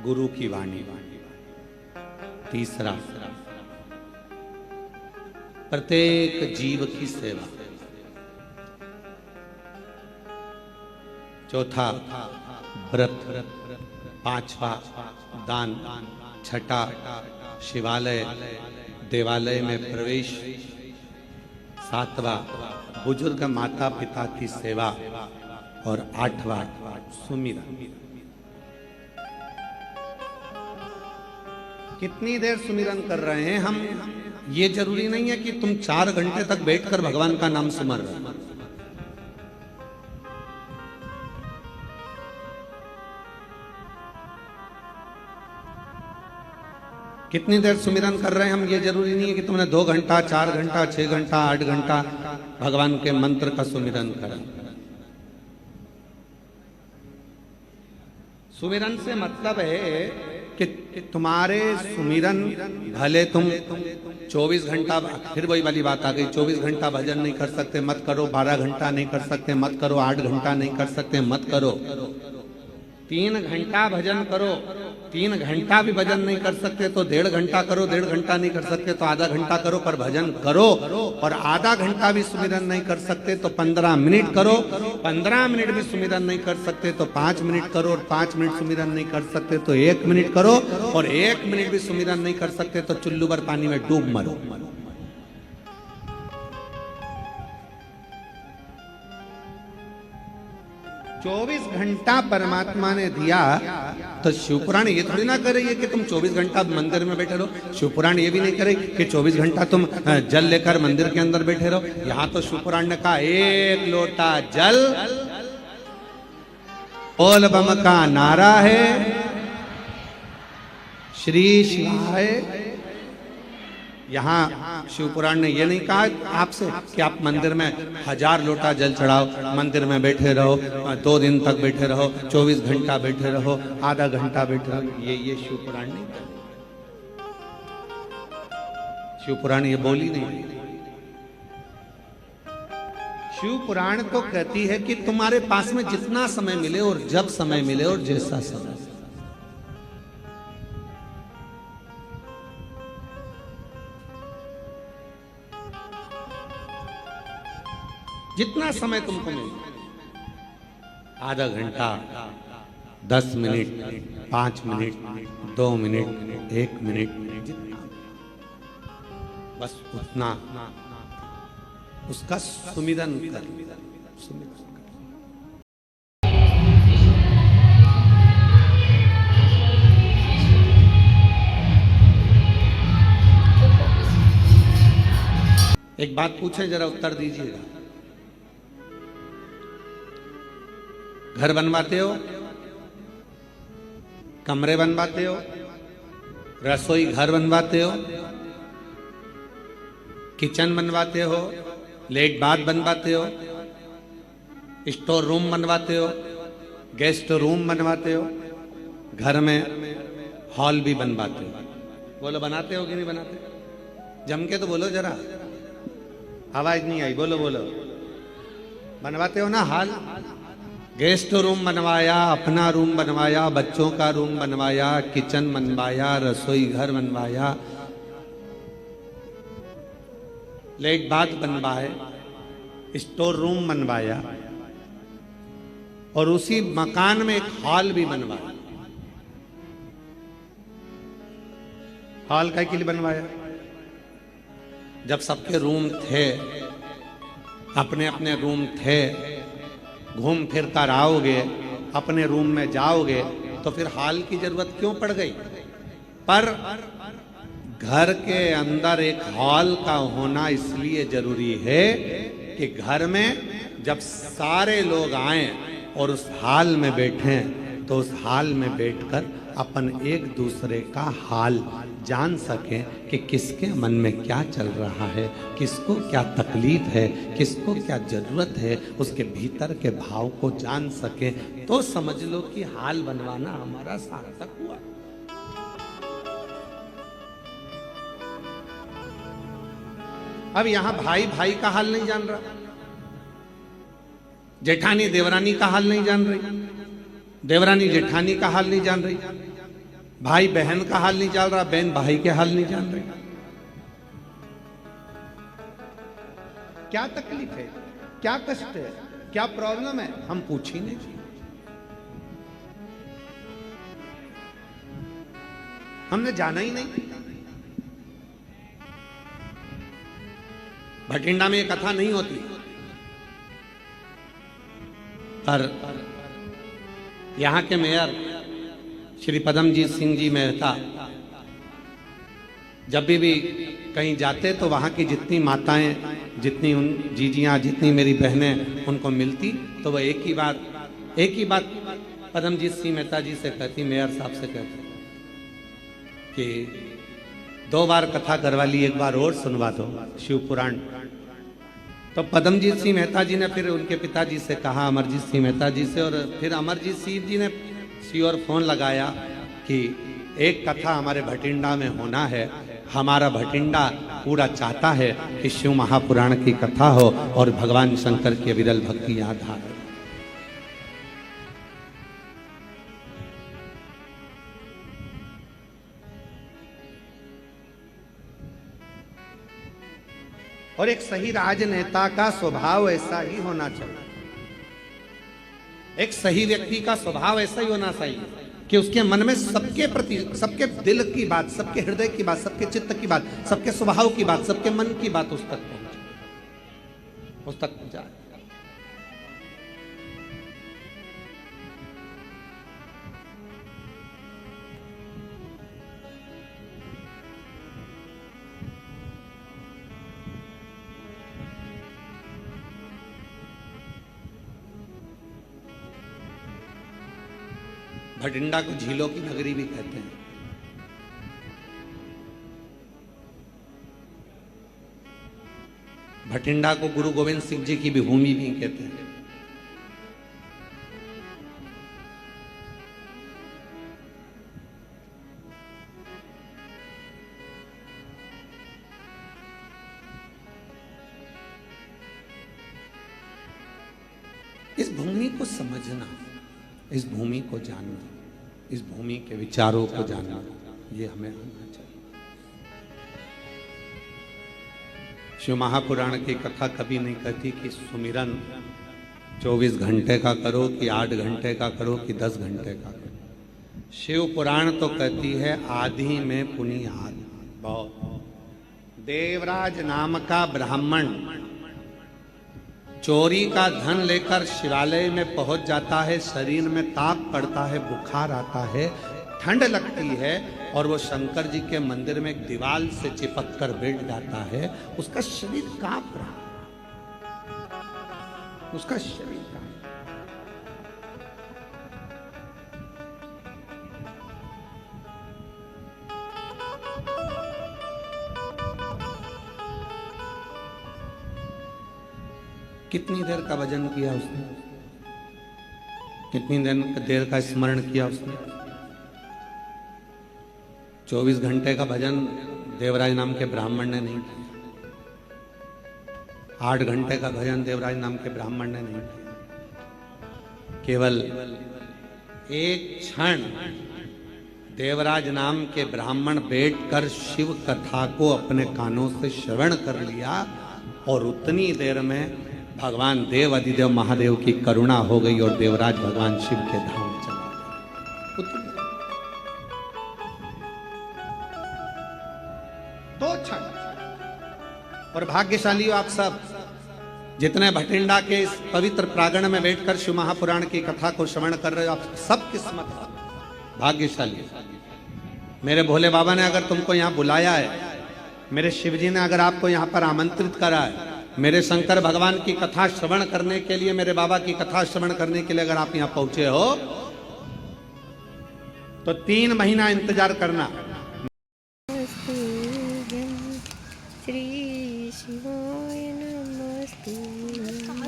Speaker 1: गुरु की वाणी। तीसरा, प्रत्येक जीव की सेवा। चौथा, व्रत। पांचवा, दान। छठा, शिवालय देवालय में प्रवेश। सातवां, बुजुर्ग माता पिता की सेवा। और आठवां, सुमिरन। कितनी देर सुमिरन कर रहे हैं हम? ये जरूरी नहीं है कि तुम 4 घंटे तक बैठकर भगवान का नाम सुमर रहे। कितनी देर सुमिरन कर रहे हैं हम, ये जरूरी नहीं है कि तुमने 2 घंटा, 4 घंटा, 6 घंटा, 8 घंटा भगवान के मंत्र का सुमिरन करा। सुमिरन से मतलब है कि तुम्हारे सुमिरन भले तुम 24 घंटा, फिर वही वाली बात आ गई, 24 घंटा भजन नहीं कर सकते मत करो, 12 घंटा नहीं कर सकते मत करो, 8 घंटा नहीं कर सकते मत करो, 3 घंटा भजन करो, 3 घंटा भी भजन नहीं कर सकते तो 1.5 घंटा करो, 1.5 घंटा नहीं कर सकते तो आधा घंटा करो, पर भजन करो। और आधा घंटा भी सुमिरन नहीं कर सकते तो 15 मिनट करो, 15 मिनट भी सुमिरन नहीं कर सकते तो 5 मिनट करो, और 5 मिनट सुमिरन नहीं कर सकते तो 1 मिनट करो, और 1 मिनट भी सुमिरन नहीं कर सकते तो चुल्लू भर पानी में डूब मरो। चौबीस घंटा परमात्मा ने दिया तो शिवपुराण ये थोड़ी ना करे कि तुम 24 घंटा मंदिर में बैठे रहो। शिवपुराण ये भी नहीं करे कि 24 घंटा तुम जल लेकर मंदिर के अंदर बैठे रहो। यहां तो शिवपुराण ने कहा 1 लोटा जल, बोल बम का नारा है, श्री शिवाय। यहाँ शिवपुराण ने ये नहीं कहा आपसे कि आप मंदिर में 1000 लोटा जल चढ़ाओ, मंदिर में बैठे रहो, 2 दिन तक बैठे रहो, 24 घंटा बैठे रहो, आधा घंटा बैठे रहो। ये शिवपुराण नहीं कहता, शिवपुराण ये बोली नहीं। शिवपुराण तो कहती है कि तुम्हारे पास में जितना समय मिले और जब समय मिले और जैसा समय, जितना समय तुमको मिले, आधा घंटा, 10 मिनट, 5 मिनट, 2 मिनट, 1 मिनट, जितना बस उतना उसका सुमिरन कर। एक बात पूछे, जरा उत्तर दीजिएगा। घर बनवाते हो, कमरे बनवाते हो, रसोई घर बनवाते हो, किचन बनवाते हो, लेट बाथ बनवाते हो, स्टोर रूम बनवाते हो, गेस्ट रूम बनवाते हो, घर में हॉल भी बनवाते हो। बोलो बनाते हो कि नहीं बनाते? जम के तो बोलो, जरा आवाज नहीं आई, बोलो बोलो। बनवाते हो ना हॉल? गेस्ट रूम बनवाया, अपना रूम बनवाया, बच्चों का रूम बनवाया, किचन बनवाया, रसोई घर बनवाया, लेट बाथ बनवाए, स्टोर रूम बनवाया, और उसी मकान में एक हॉल भी बनवाया। हॉल का के लिए बनवाया? जब सबके रूम थे, अपने अपने रूम थे, घूम फिर कर आओगे, अपने रूम में जाओगे, तो फिर हॉल की जरूरत क्यों पड़ गई? पर घर के अंदर एक हॉल का होना इसलिए जरूरी है कि घर में जब सारे लोग आए और उस हॉल में बैठे, तो उस हॉल में बैठकर अपन एक दूसरे का हाल जान सकें कि किसके मन में क्या चल रहा है, किसको क्या तकलीफ है, किसको क्या जरूरत है, उसके भीतर के भाव को जान सकें, तो समझ लो कि हाल बनवाना हमारा सार्थक हुआ। अब यहां भाई भाई का हाल नहीं जान रहा, जेठानी देवरानी का हाल नहीं जान रही, देवरानी जेठानी का हाल नहीं जान रही, भाई बहन का हाल नहीं जान रहा, बहन भाई के हाल नहीं जान रही। क्या तकलीफ है, क्या कष्ट है, क्या प्रॉब्लम है, हम पूछ ही नहीं। हमने जाना ही नहीं। भटिंडा में ये कथा नहीं होती, पर यहां के मेयर श्री पदमजीत सिंह जी मेहता जब भी कहीं जाते तो वहां की जितनी माताएं, जितनी उन जीजियां, जितनी मेरी बहनें उनको मिलती, तो वह एक ही बात पदमजीत सिंह मेहता जी से कहती, मेयर साहब से कहती कि 2 बार कथा करवा ली, एक बार और सुनवा दो शिव पुराण। तो पद्मजीत सिंह मेहता जी ने फिर उनके पिताजी से कहा, अमरजीत सिंह मेहता जी से, और फिर अमरजीत सिंह जी ने श्योर फोन लगाया कि एक कथा हमारे भटिंडा में होना है, हमारा भटिंडा पूरा चाहता है कि शिव महापुराण की कथा हो और भगवान शंकर की अविरल भक्ति यहाँ धार। और एक सही राजनेता का स्वभाव ऐसा ही होना चाहिए, एक सही व्यक्ति का स्वभाव ऐसा ही होना चाहिए कि उसके मन में सबके प्रति, सबके दिल की बात, सबके हृदय की बात, सबके चित्त की बात, सबके स्वभाव की बात, सबके मन की बात उस तक पहुंचे, उस तक पहुंचाए। भटिंडा को झीलों की नगरी भी कहते हैं। भटिंडा को गुरु गोविंद सिंह जी की भी भूमि भी कहते हैं। इस भूमि को समझना, इस भूमि को जानना, इस भूमि के विचारों को जानना, ये हमें आना चाहिए। शिव महापुराण की कथा कभी नहीं कहती कि सुमिरन 24 घंटे का करो कि 8 घंटे का करो कि 10 घंटे का करो। शिव पुराण तो कहती है आदि में पुनियाद। बहुत देवराज नाम का ब्राह्मण चोरी का धन लेकर शिवालय में पहुंच जाता है, शरीर में ताप पड़ता है, बुखार आता है, ठंड लगती है, और वो शंकर जी के मंदिर में एक दीवार से चिपक कर बैठ जाता है। उसका शरीर कांप रहा, उसका शरीर कांप। कितनी देर का भजन किया उसने, कितनी देर का स्मरण किया उसने। 24 घंटे का भजन देवराज नाम के ब्राह्मण ने नहीं किया, 8 घंटे का भजन देवराज नाम के ब्राह्मण ने नहीं किया। केवल एक क्षण देवराज नाम के ब्राह्मण बैठकर शिव कथा को अपने कानों से श्रवण कर लिया, और उतनी देर में भगवान देव अधिदेव महादेव की करुणा हो गई और देवराज भगवान शिव के धाम चला गया। दो क्षण। और भाग्यशाली हो आप सब, जितने भटिंडा के इस पवित्र प्रांगण में बैठकर शिव महापुराण की कथा को श्रवण कर रहे हो, आप सब किस्मत भाग्यशाली। मेरे भोले बाबा ने अगर तुमको यहाँ बुलाया है, मेरे शिव जी ने अगर आपको यहाँ पर आमंत्रित करा है, मेरे शंकर भगवान की कथा श्रवण करने के लिए, मेरे बाबा की कथा श्रवण करने के लिए अगर आप यहां पहुंचे हो, तो 3 महीना इंतजार करना।
Speaker 4: श्री शिवाय नमस्तुभ्यं,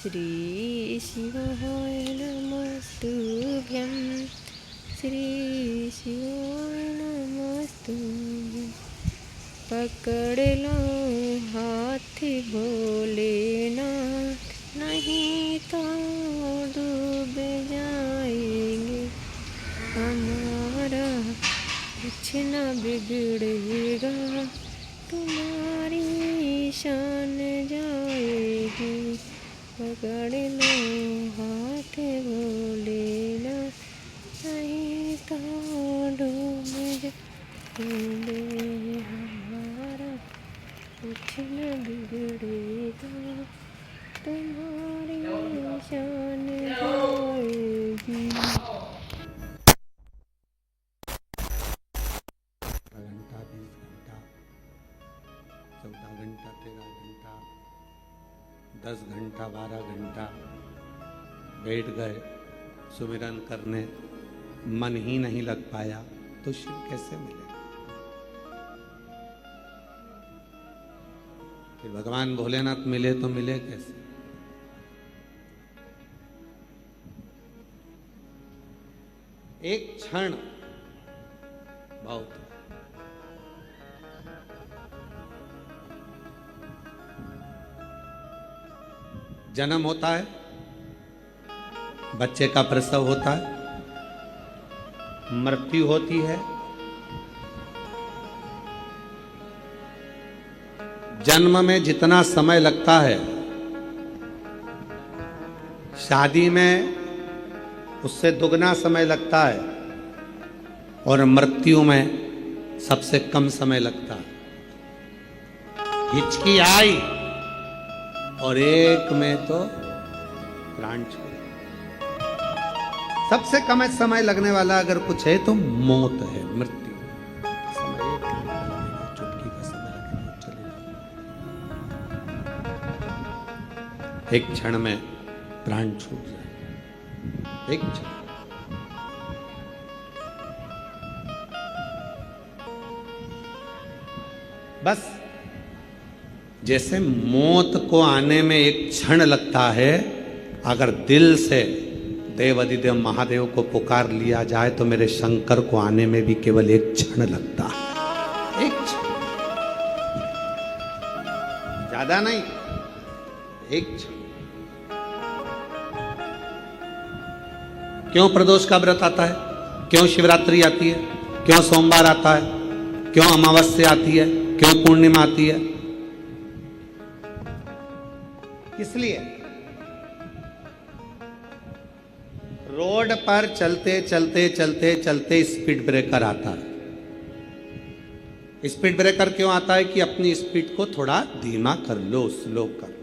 Speaker 4: श्री शिवाय नमस्तुभ्यं, श्री शिवाय नमस्तुभ्यं। पकड़ लो हाथ भोलेनाथ, नहीं तो डूब जाएंगे, हमारा कुछ न बिगड़ेगा, तुम्हारी शान जाएगी। पकड़ लो हाथ भोलेनाथ, नहीं तो डूब जाएंगे, कुछ न बिगड़ेगा, तुम्हारी शान जाएगी।
Speaker 1: घंटा 20 घंटा 14 घंटा 13 घंटा 10 घंटा 12 घंटा बैठ गए सुमिरन करने, मन ही नहीं लग पाया। तो शिव कैसे मिलेगा? फिर भगवान भोलेनाथ मिले तो मिले कैसे? एक क्षण बहुत है। जन्म होता है, बच्चे का प्रसव होता है, मृत्यु होती है, जन्म में जितना समय लगता है शादी में उससे दुगना समय लगता है, और मृत्यु में सबसे कम समय लगता है। हिचकी आई और एक में तो प्राण छोड़। सबसे कम समय लगने वाला अगर कुछ है तो मौत है, मृत्यु। समय एक लगेगा, चुटकी का समय लगेगा, चलेगा। एक क्षण में प्राण छूट जाए, एक क्षण। बस जैसे मौत को आने में एक क्षण लगता है, अगर दिल से देव अधिदेव महादेव को पुकार लिया जाए तो मेरे शंकर को आने में भी केवल एक क्षण लगता है, एक क्षण, ज्यादा नहीं, एक क्षण। क्यों प्रदोष का व्रत आता है? क्यों शिवरात्रि आती है? क्यों सोमवार आता है? क्यों अमावस्या आती है? क्यों पूर्णिमा आती है? इसलिए रोड पर चलते चलते चलते चलते स्पीड ब्रेकर आता है। स्पीड ब्रेकर क्यों आता है? कि अपनी स्पीड को थोड़ा धीमा कर लो, स्लो करो,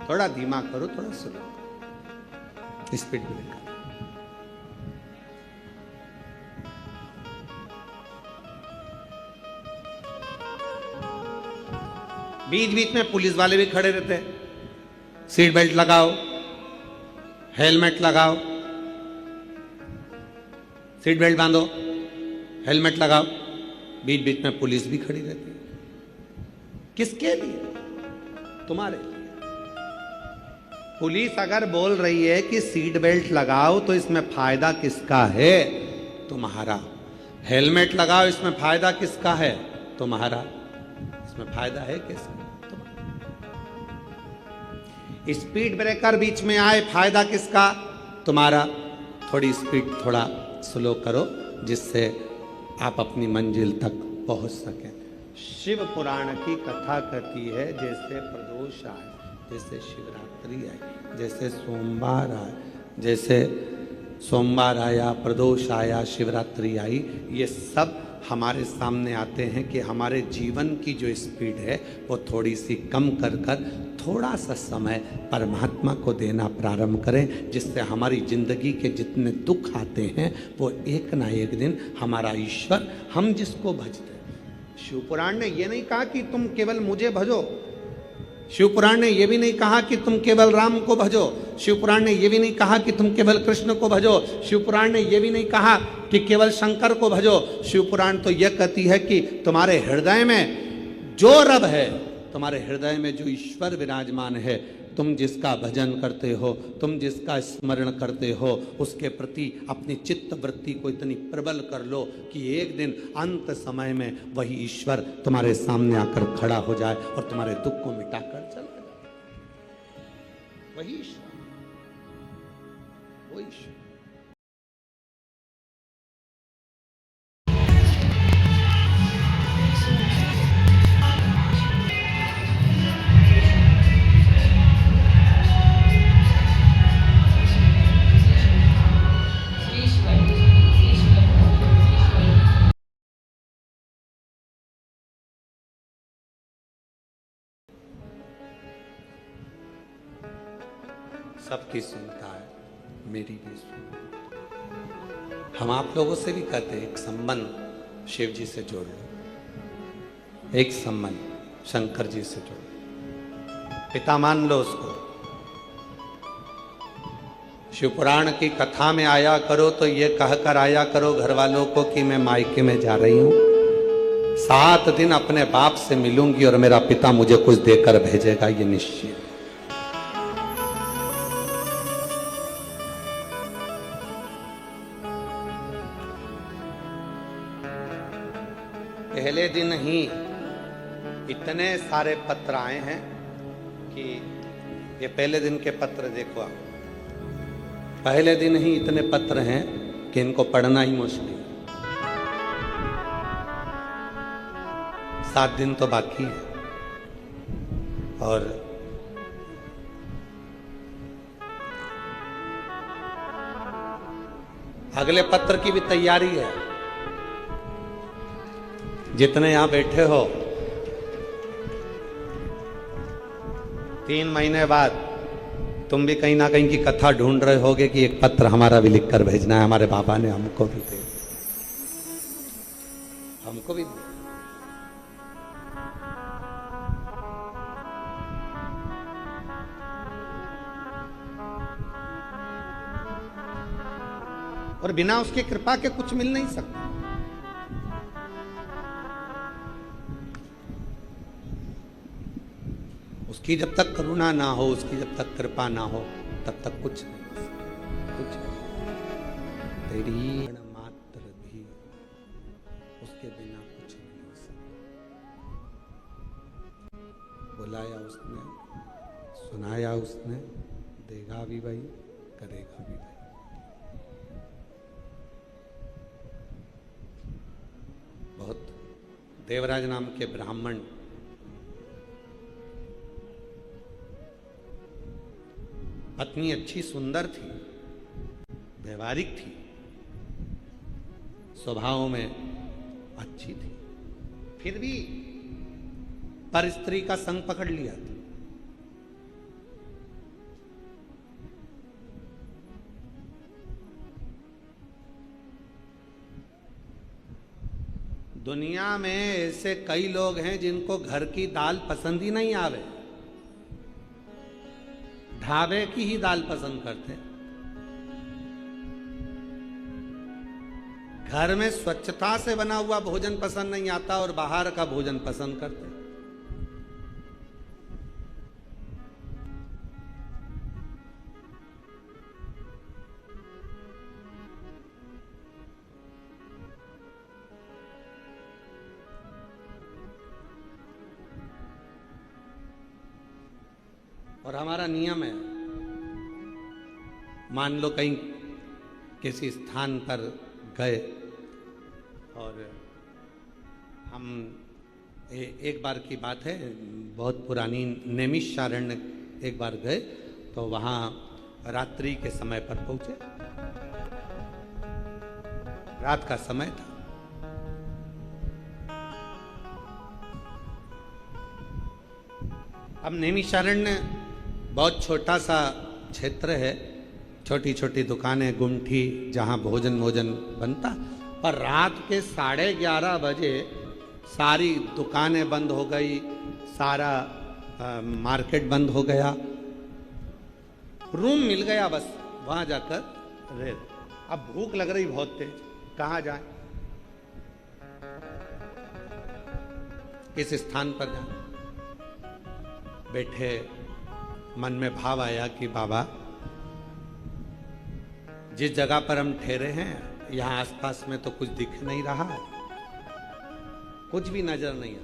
Speaker 1: थोड़ा धीमा करो, थोड़ा स्लो करो। स्पीड ब्रेकर बीच बीच में पुलिस वाले भी खड़े रहते हैं, सीट बेल्ट लगाओ, हेलमेट लगाओ, सीट बेल्ट बांधो, हेलमेट लगाओ। बीच बीच में पुलिस भी खड़ी रहती है। किसके लिए? तुम्हारे लिए। पुलिस अगर बोल रही है कि सीट बेल्ट लगाओ तो इसमें फायदा किसका है? तुम्हारा। हेलमेट लगाओ, इसमें फायदा किसका है? तुम्हारा। इसमें फायदा है किसका? स्पीड ब्रेकर बीच में आए, फायदा किसका? तुम्हारा। थोड़ी स्पीड थोड़ा स्लो करो जिससे आप अपनी मंजिल तक पहुंच सकें। शिव पुराण की कथा कहती है जैसे प्रदोष आए, जैसे शिवरात्रि आई, जैसे सोमवार आए, जैसे सोमवार आया, प्रदोष आया, शिवरात्रि आई, ये सब हमारे सामने आते हैं कि हमारे जीवन की जो स्पीड है वो थोड़ी सी कम कर कर थोड़ा सा समय परमात्मा को देना प्रारंभ करें, जिससे हमारी जिंदगी के जितने दुख आते हैं वो एक ना एक दिन हमारा ईश्वर, हम जिसको भजते हैं। शिवपुराण ने ये नहीं कहा कि तुम केवल मुझे भजो, शिवपुराण ने यह भी नहीं कहा कि तुम केवल राम को भजो, शिवपुराण ने यह भी नहीं कहा कि तुम केवल कृष्ण को भजो, शिवपुराण ने यह भी नहीं कहा कि केवल शंकर को भजो। शिवपुराण तो यह कहती है कि तुम्हारे हृदय में जो रब है, तुम्हारे हृदय में जो ईश्वर विराजमान है, तुम जिसका भजन करते हो, तुम जिसका स्मरण करते हो, उसके प्रति अपनी चित्त वृत्ति को इतनी प्रबल कर लो कि एक दिन अंत समय में वही ईश्वर तुम्हारे सामने आकर खड़ा हो जाए और तुम्हारे दुख को मिटाकर चला जाए। वही ईश्वर, वही ईश्वर। सबकी सुनता है, मेरी भी सुन। हम आप लोगों से भी कहते हैं एक संबंध शिव जी से जोड़ लो, एक संबंध शंकर जी से जोड़ लो, पिता मान लो उसको। शिवपुराण की कथा में आया करो तो ये कहकर आया करो घर वालों को कि मैं मायके में जा रही हूं, 7 दिन अपने बाप से मिलूंगी और मेरा पिता मुझे कुछ देकर भेजेगा, ये निश्चित। पहले दिन ही इतने सारे पत्र आए हैं कि ये पहले दिन के पत्र देखो आप, पहले दिन ही इतने पत्र हैं कि इनको पढ़ना ही मुश्किल। 7 दिन तो बाकी है और अगले पत्र की भी तैयारी है। जितने यहां बैठे हो 3 महीने बाद तुम भी कहीं ना कहीं की कथा ढूंढ रहे होगे कि एक पत्र हमारा भी लिख कर भेजना है, हमारे बाबा ने हमको भी दे, हमको भी दे। और बिना उसकी कृपा के कुछ मिल नहीं सकता। उसकी जब तक करुणा ना हो, उसकी जब तक कृपा ना हो, तब तक कुछ नहीं, कुछ नहीं। तेरी मात्र भी उसके बिना कुछ नहीं हो सकता। बुलाया उसने, सुनाया उसने, देगा भी भाई, करेगा भी भाई। बहुत देवराज नाम के ब्राह्मण पत्नी अच्छी सुंदर थी, व्यवहारिक थी, स्वभाव में अच्छी थी, फिर भी पर स्त्री का संग पकड़ लिया था। दुनिया में ऐसे कई लोग हैं जिनको घर की दाल पसंद ही नहीं आवे, ढाबे की ही दाल पसंद करते। घर में स्वच्छता से बना हुआ भोजन पसंद नहीं आता और बाहर का भोजन पसंद करते। और हमारा नियम है, मान लो कहीं किसी स्थान पर गए और हम एक बार की बात है, बहुत पुरानी, नैमिषारण्य एक बार गए तो वहाँ रात्रि के समय पर पहुंचे, रात का समय था। अब नैमिषारण्य बहुत छोटा सा क्षेत्र है, छोटी छोटी दुकानें, गुमठी, जहाँ भोजन बनता, पर रात के 11:30 बजे सारी दुकानें बंद हो गई, सारा मार्केट बंद हो गया, रूम मिल गया बस वहाँ जाकर रह। अब भूख लग रही बहुत तेज, कहाँ जाए, किस स्थान पर जाए। बैठे, मन में भाव आया कि बाबा जिस जगह पर हम ठहरे हैं यहाँ आसपास में तो कुछ दिख नहीं रहा, कुछ भी नजर नहीं आ,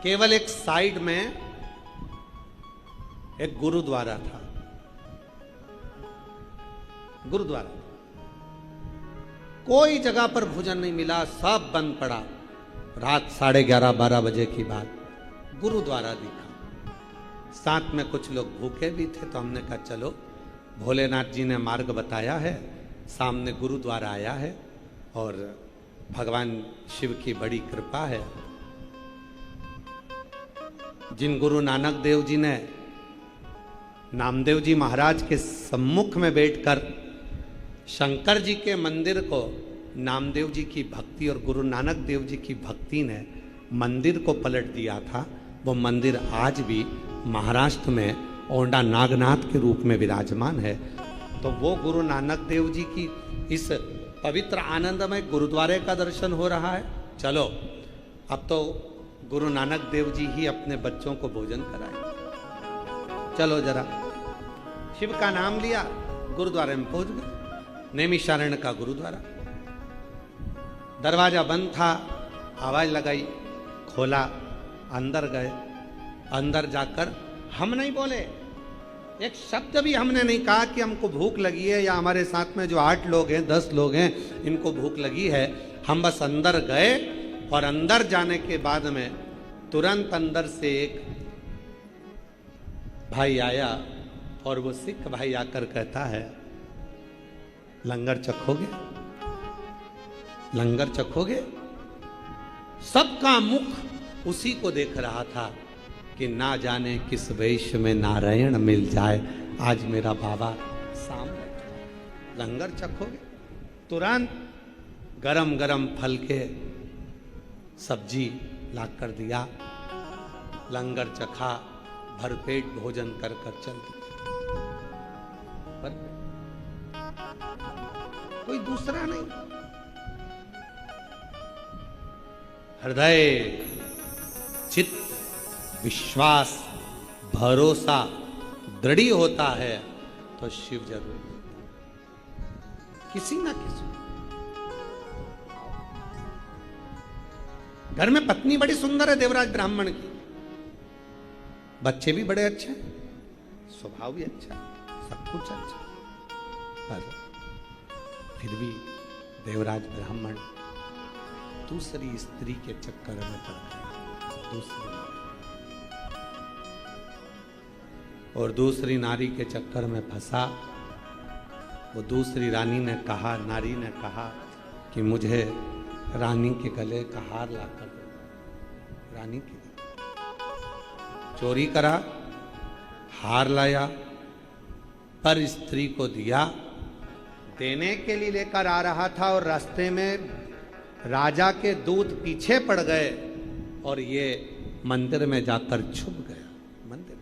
Speaker 1: केवल एक साइड में एक गुरुद्वारा था, गुरुद्वारा। कोई जगह पर भोजन नहीं मिला, सब बंद पड़ा। रात 11:30-12 बजे की बात, गुरुद्वारा दिखा, साथ में कुछ लोग भूखे भी थे, तो हमने कहा चलो, भोलेनाथ जी ने मार्ग बताया है, सामने गुरुद्वारा आया है और भगवान शिव की बड़ी कृपा है। जिन गुरु नानक देव जी ने नामदेव जी महाराज के सम्मुख में बैठकर शंकर जी के मंदिर को, नामदेव जी की भक्ति और गुरु नानक देव जी की भक्ति ने मंदिर को पलट दिया था, वो मंदिर आज भी महाराष्ट्र में ओंडा नागनाथ के रूप में विराजमान है। तो वो गुरु नानक देव जी की इस पवित्र आनंदमय गुरुद्वारे का दर्शन हो रहा है। चलो अब तो गुरु नानक देव जी ही अपने बच्चों को भोजन कराए। चलो जरा, शिव का नाम लिया, गुरुद्वारे में पहुंच गए। नैमिषारण्य का गुरुद्वारा, दरवाजा बंद था, आवाज लगाई, खोला, अंदर गए। अंदर जाकर हम नहीं बोले, एक शब्द भी हमने नहीं कहा कि हमको भूख लगी है या हमारे साथ में जो 8 लोग हैं 10 लोग हैं इनको भूख लगी है। हम बस अंदर गए और अंदर जाने के बाद में तुरंत अंदर से एक भाई आया और वो सिख भाई आकर कहता है, लंगर चखोगे, लंगर चखोगे। सबका मुख उसी को देख रहा था कि ना जाने किस वेश में नारायण मिल जाए, आज मेरा बाबा सामने, लंगर चखोगे। तुरंत गरम गरम फल के सब्जी लाकर दिया, लंगर चखा, भरपेट भोजन कर कर चल दिया। कोई दूसरा नहीं, हृदय चित्त विश्वास भरोसा दृढ़ होता है तो शिव जरूर किसी ना किसी। घर में पत्नी बड़ी सुंदर है देवराज ब्राह्मण की, बच्चे भी बड़े अच्छे हैं, स्वभाव भी अच्छा है, सब कुछ अच्छा, पर फिर भी देवराज ब्राह्मण दूसरी स्त्री के चक्कर में पड़ गए। दूसरी नारी के चक्कर में फंसा। वो दूसरी रानी ने कहा, नारी ने कहा कि मुझे रानी के गले का हार ला कर दो। रानी के चोरी करा, हार लाया, पर स्त्री को दिया। देने के लिए लेकर आ रहा था और रास्ते में राजा के दूत पीछे पड़ गए और ये मंदिर में जाकर छुप गया। मंदिर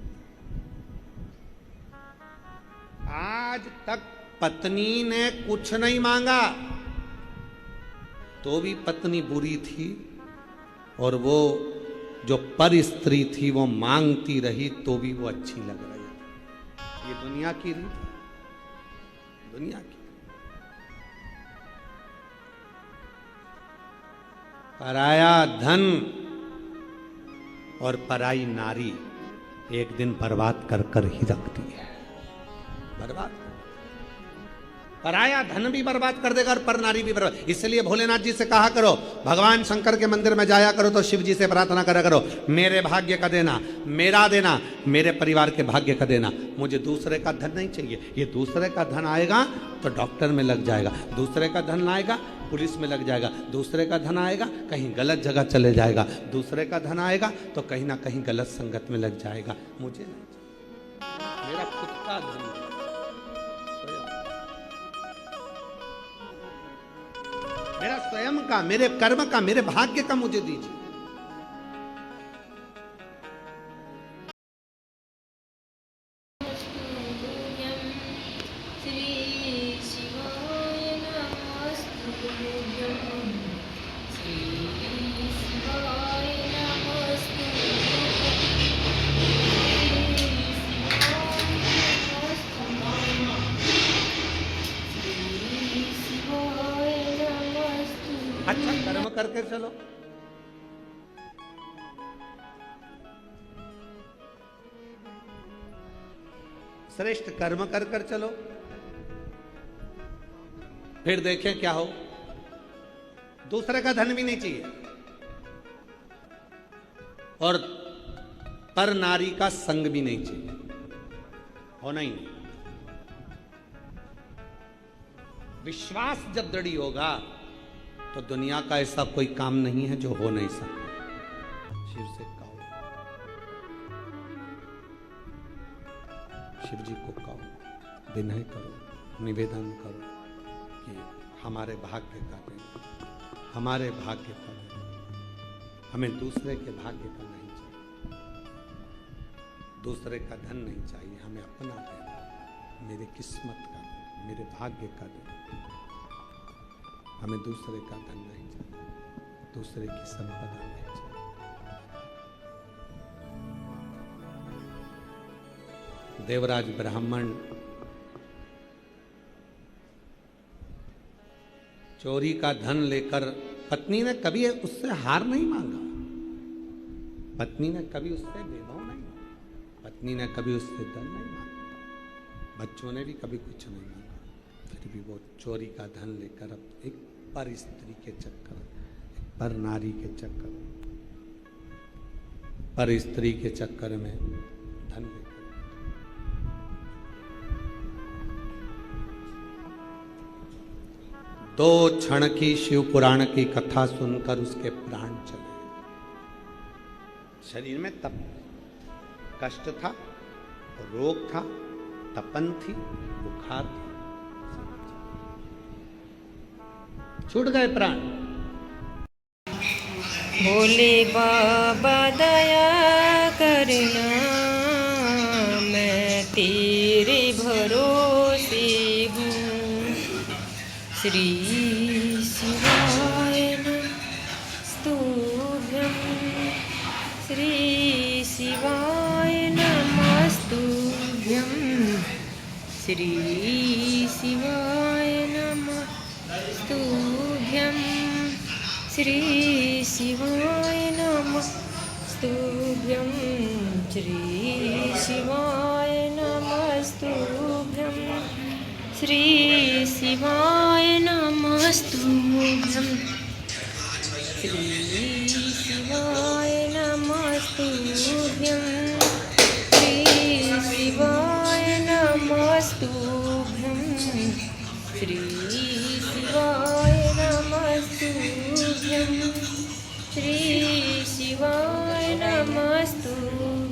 Speaker 1: आज तक पत्नी ने कुछ नहीं मांगा तो भी पत्नी बुरी थी, और वो जो पर स्त्री थी वो मांगती रही तो भी वो अच्छी लग रही थी। ये दुनिया की रीत है, दुनिया की। पराया धन और पराई नारी एक दिन बर्बाद कर कर ही रखती है, बर्बाद। पराया धन भी बर्बाद कर देगा और पर नारी भी बर्बाद। इसलिए भोलेनाथ जी से कहा करो, भगवान शंकर के मंदिर में जाया करो तो शिव जी से प्रार्थना करा करो, मेरे भाग्य का देना, मेरा देना, मेरे परिवार के भाग्य का देना। मुझे दूसरे का धन नहीं चाहिए। ये दूसरे का धन आएगा तो डॉक्टर में लग जाएगा, दूसरे का धन आएगा पुलिस में लग जाएगा, दूसरे का धन आएगा कहीं गलत जगह चले जाएगा, दूसरे का धन आएगा तो कहीं ना कहीं गलत संगत में लग जाएगा। मुझे नहीं, मेरा खुद का धन, मेरा स्वयं का, मेरे कर्म का, मेरे भाग्य का मुझे दीजिए। अच्छा कर्म करके चलो, श्रेष्ठ कर्म कर कर चलो, फिर देखें क्या हो। दूसरे का धन भी नहीं चाहिए और पर नारी का संग भी नहीं चाहिए, होना ही नहीं। विश्वास जब दृढ़ होगा तो दुनिया का ऐसा कोई काम नहीं है जो हो नहीं सकता। शिव से कहो, शिव जी को कहो, विनय करो, निवेदन करो कि हमारे भाग्य का देना, हमारे भाग्य का देना, हमें दूसरे के भाग्य का नहीं चाहिए, दूसरे का धन नहीं चाहिए, हमें अपना देना, मेरे किस्मत का, मेरे भाग्य का देना। हमें दूसरे का धन नहीं चाहिए, दूसरे की संपदा नहीं चाहिए। देवराज ब्राह्मण चोरी का धन लेकर, पत्नी ने कभी उससे हार नहीं मांगा, पत्नी ने कभी उससे वैभव नहीं मांगा, पत्नी ने कभी उससे धन नहीं मांगा, बच्चों ने भी कभी कुछ नहीं मांगा, फिर भी वो चोरी का धन लेकर अब एक पर स्त्री के चक्कर, एक पर नारी के चक्कर, पर स्त्री के चक्कर में धन लेकर। दो क्षण की शिव पुराण की कथा सुनकर उसके प्राण चले। शरीर में तप, कष्ट था, रोग था, तपन थी, बुखार था, छूट गए प्राण।
Speaker 4: भोले बाबा दया करना, मैं तेरे भरोसे हूँ। श्री शिवाय नमस्तुभ्यं, श्री शिवाय नमस्तुभ्यं, श्री शिवाय नमस्तुभ्यं, श्री शिवाय नमस्तुभ्यं, श्री शिवाय नमस्तुभ्यं, श्री शिवाय नमस्तुभ्यं, श्री शिवाय नमस्तुभ्यं, श्री शिवाय नमस्तुभ्यं, श्री शिवाय नमस्तुभ्यं, श्री शिवाय नमस्तुभ्यं।